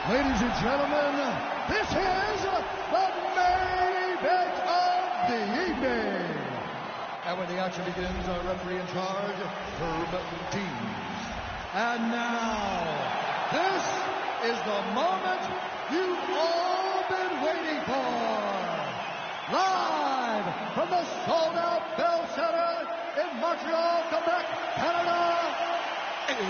Ladies and gentlemen, this is the main event of the evening. And when the action begins, our referee in charge, Herb Deans. And now, this is the moment you've all been waiting for. Live from the sold-out Bell Center in Montreal, Quebec, Canada. It's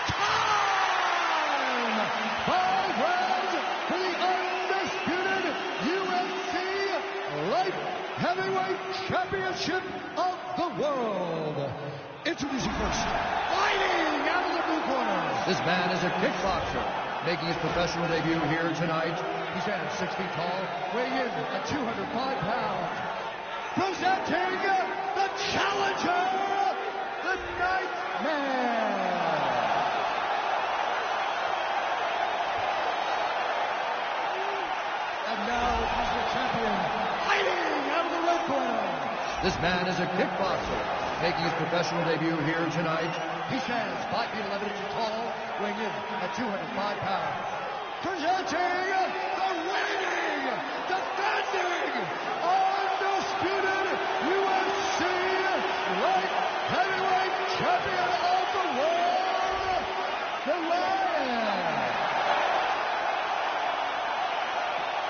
time! 5 rounds for the undisputed UFC Light Heavyweight Championship of the world. Introducing first, fighting out of the blue corner. This man is a kickboxer, making his professional debut here tonight. He stands 6 feet tall, weighing in at 205 pounds. Presenting the challenger, the Nightmare. And now he's the champion, fighting out of the red corner. This man is a kickboxer, making his professional debut here tonight. He stands 5 feet 11 inches tall, weighing in at 205 pounds. Presenting the reigning, defending, undisputed UFC light heavyweight champion of the world, the Lion.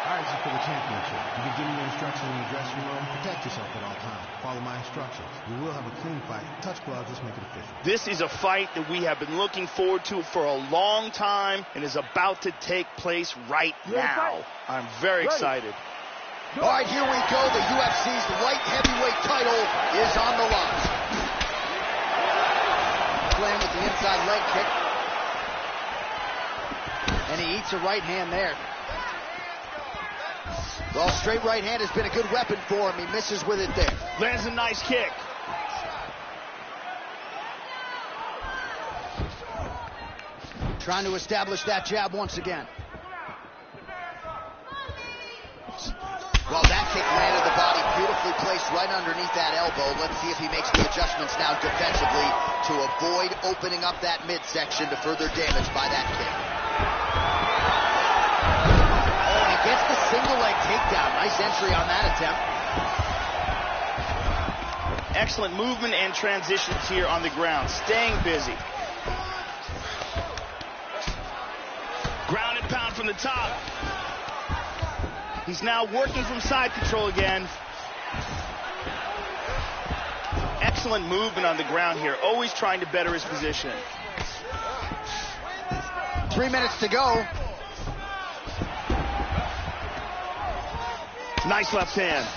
All right, this is for the championship. You can give me your instructions in the dressing room. Protect yourself at all times. Follow my instructions. We will have a clean fight. Touch gloves. Let's make it official. This is a fight that we have been looking forward to for a long time and is about to take place right now. I'm very excited. All right, here we go. The UFC's light heavyweight title is on the line. Playing with the inside leg kick. And he eats a right hand there. Well, straight right hand has been a good weapon for him. He misses with it there. Lands a nice kick. Trying to establish that jab once again. Well, that kick landed the body beautifully placed right underneath that elbow. Let's see if he makes the adjustments now defensively to avoid opening up that midsection to further damage by that kick. Oh, he gets the single leg takedown. Nice entry on that attempt. Excellent movement and transitions here on the ground. Staying busy. Ground and pound from the top. He's now working from side control again. Excellent movement on the ground here. Always trying to better his position. 3 minutes to go. Nice left hand.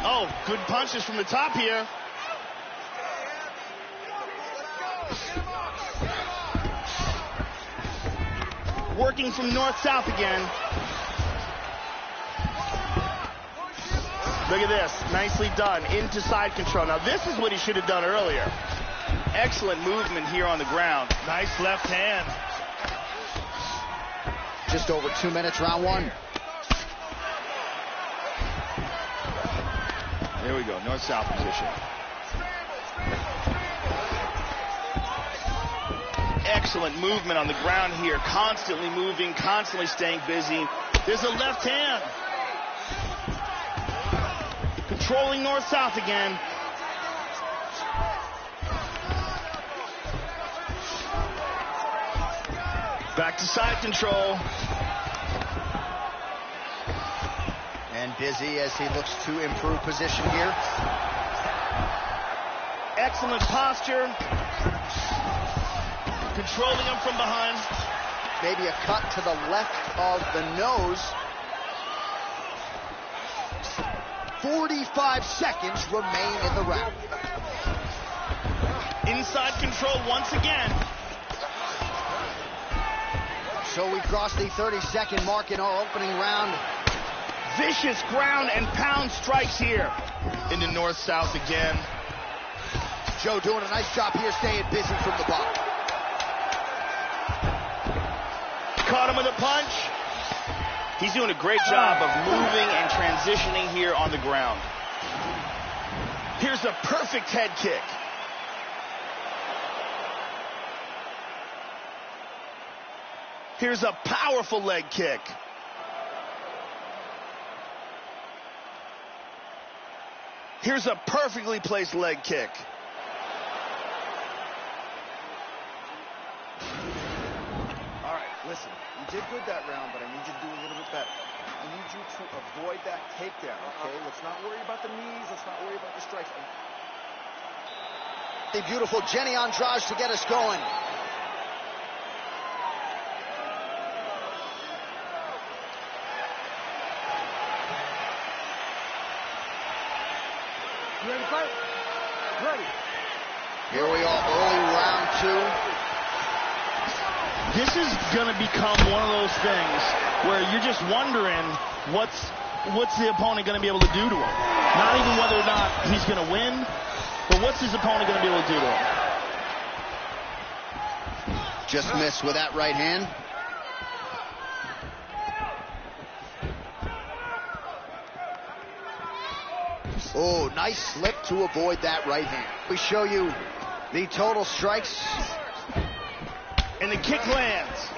Oh, good punches from the top here. Working from north-south again. Look at this, nicely done, into side control. Now this is what he should have done earlier. Excellent movement here on the ground. Nice left hand. Just over 2 minutes, round one. There we go, north-south position. Excellent movement on the ground here, constantly moving, constantly staying busy. There's a left hand. Controlling north-south again. Back to side control. And busy as he looks to improve position here. Excellent posture. Controlling him from behind. Maybe a cut to the left of the nose. 45 seconds remain in the round. Inside control once again. So we cross the 30-second mark in our opening round. Vicious ground and pound strikes here. Into north-south again. Joe doing a nice job here, staying busy from the bottom. Caught him with a punch. He's doing a great job of moving and transitioning here on the ground. Here's a perfect head kick. Here's a powerful leg kick. Here's a perfectly placed leg kick. All right, listen, you did good that round, but I need you to do a little bit better. I need you to avoid that takedown, okay? Let's not worry about the knees. Let's not worry about the strikes. The beautiful Jenny Andrade to get us going. You ready to fight? Ready. Here we are, early round two. This is going to become one of those things where you're just wondering what's the opponent going to be able to do to him. Not even whether or not he's going to win, but what's his opponent going to be able to do to him. Just missed with that right hand. Oh, nice slip to avoid that right hand. We show you the total strikes. And the kick lands.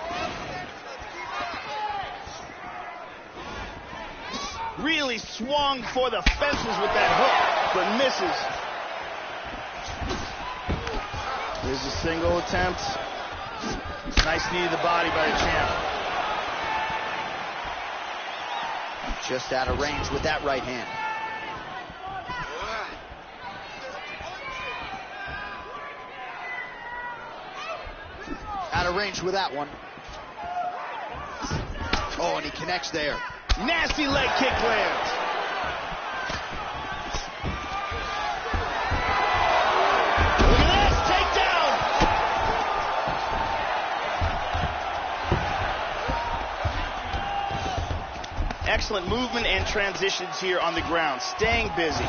Really swung for the fences with that hook, but misses. There's a single attempt. Nice knee to the body by the champ. Just out of range with that right hand. Out of range with that one. Oh, and he connects there. Nasty leg kick lands. Look at this takedown. Excellent movement and transitions here on the ground. Staying busy.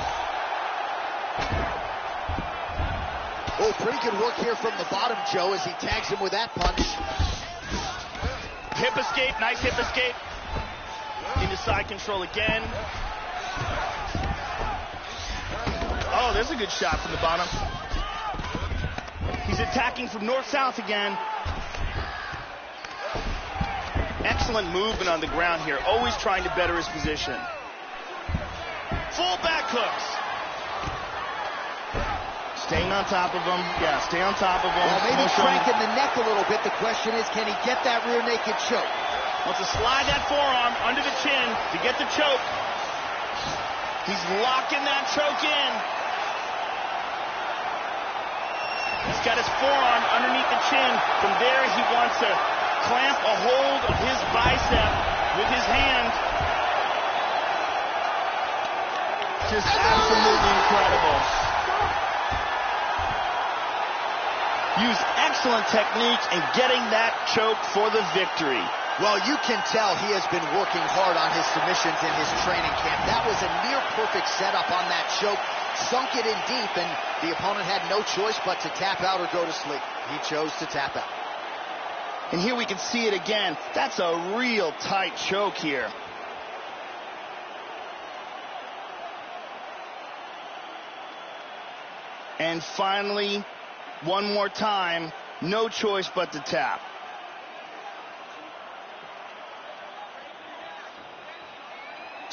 Oh, pretty good work here from the bottom, Joe, as he tags him with that punch. Hip escape, nice hip escape. Into side control again. Oh, there's a good shot from the bottom. He's attacking from north-south again. Excellent movement on the ground here, always trying to better his position. Full back hooks. Staying on top of him. Yeah, stay on top of him. Well, maybe cranking the neck a little bit. The question is, can he get that rear naked choke? Wants to slide that forearm under the chin to get the choke. He's locking that choke in. He's got his forearm underneath the chin. From there, he wants to clamp a hold of his bicep with his hand. Just absolutely incredible. Use excellent technique in getting that choke for the victory. Well, you can tell he has been working hard on his submissions in his training camp. That was a near-perfect setup on that choke. Sunk it in deep, and the opponent had no choice but to tap out or go to sleep. He chose to tap out. And here we can see it again. That's a real tight choke here. And finally, one more time, no choice but to tap.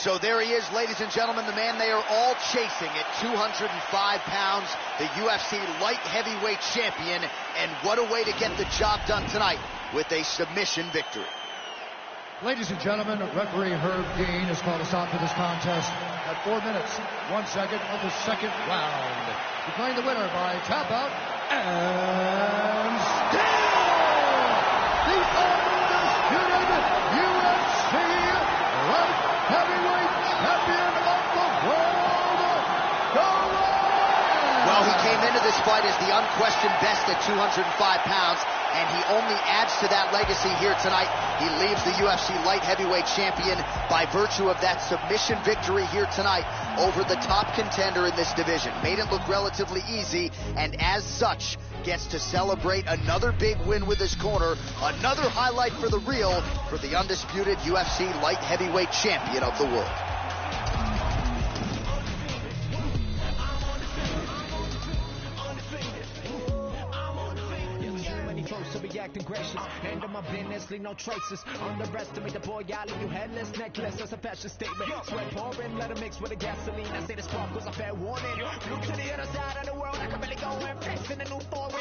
So there he is, ladies and gentlemen, the man they are all chasing at 205 pounds, the UFC light heavyweight champion, and what a way to get the job done tonight with a submission victory. Ladies and gentlemen, referee Herb Dean has called a stop to this contest at 4 minutes, 1 second of the second round. Declaring the winner by tap out and still the undisputed UFC light heavyweight champion of the world, The Rock. Well, he came into this fight as the unquestioned best at 205 pounds, and he only adds to that legacy here tonight. He leaves the UFC light heavyweight champion by virtue of that submission victory here tonight over the top contender in this division. Made it look relatively easy, and as such, gets to celebrate another big win with his corner, another highlight for the reel for the undisputed UFC light heavyweight champion of the world. So be acting gracious, handle my business, leave no traces. Underestimate the boy, I leave you headless, necklace as a fashion statement. Sweat pouring, let it mix with the gasoline. I say the spark was a fair warning. Look to the other side of the world, I can really go and flex in a new foreign.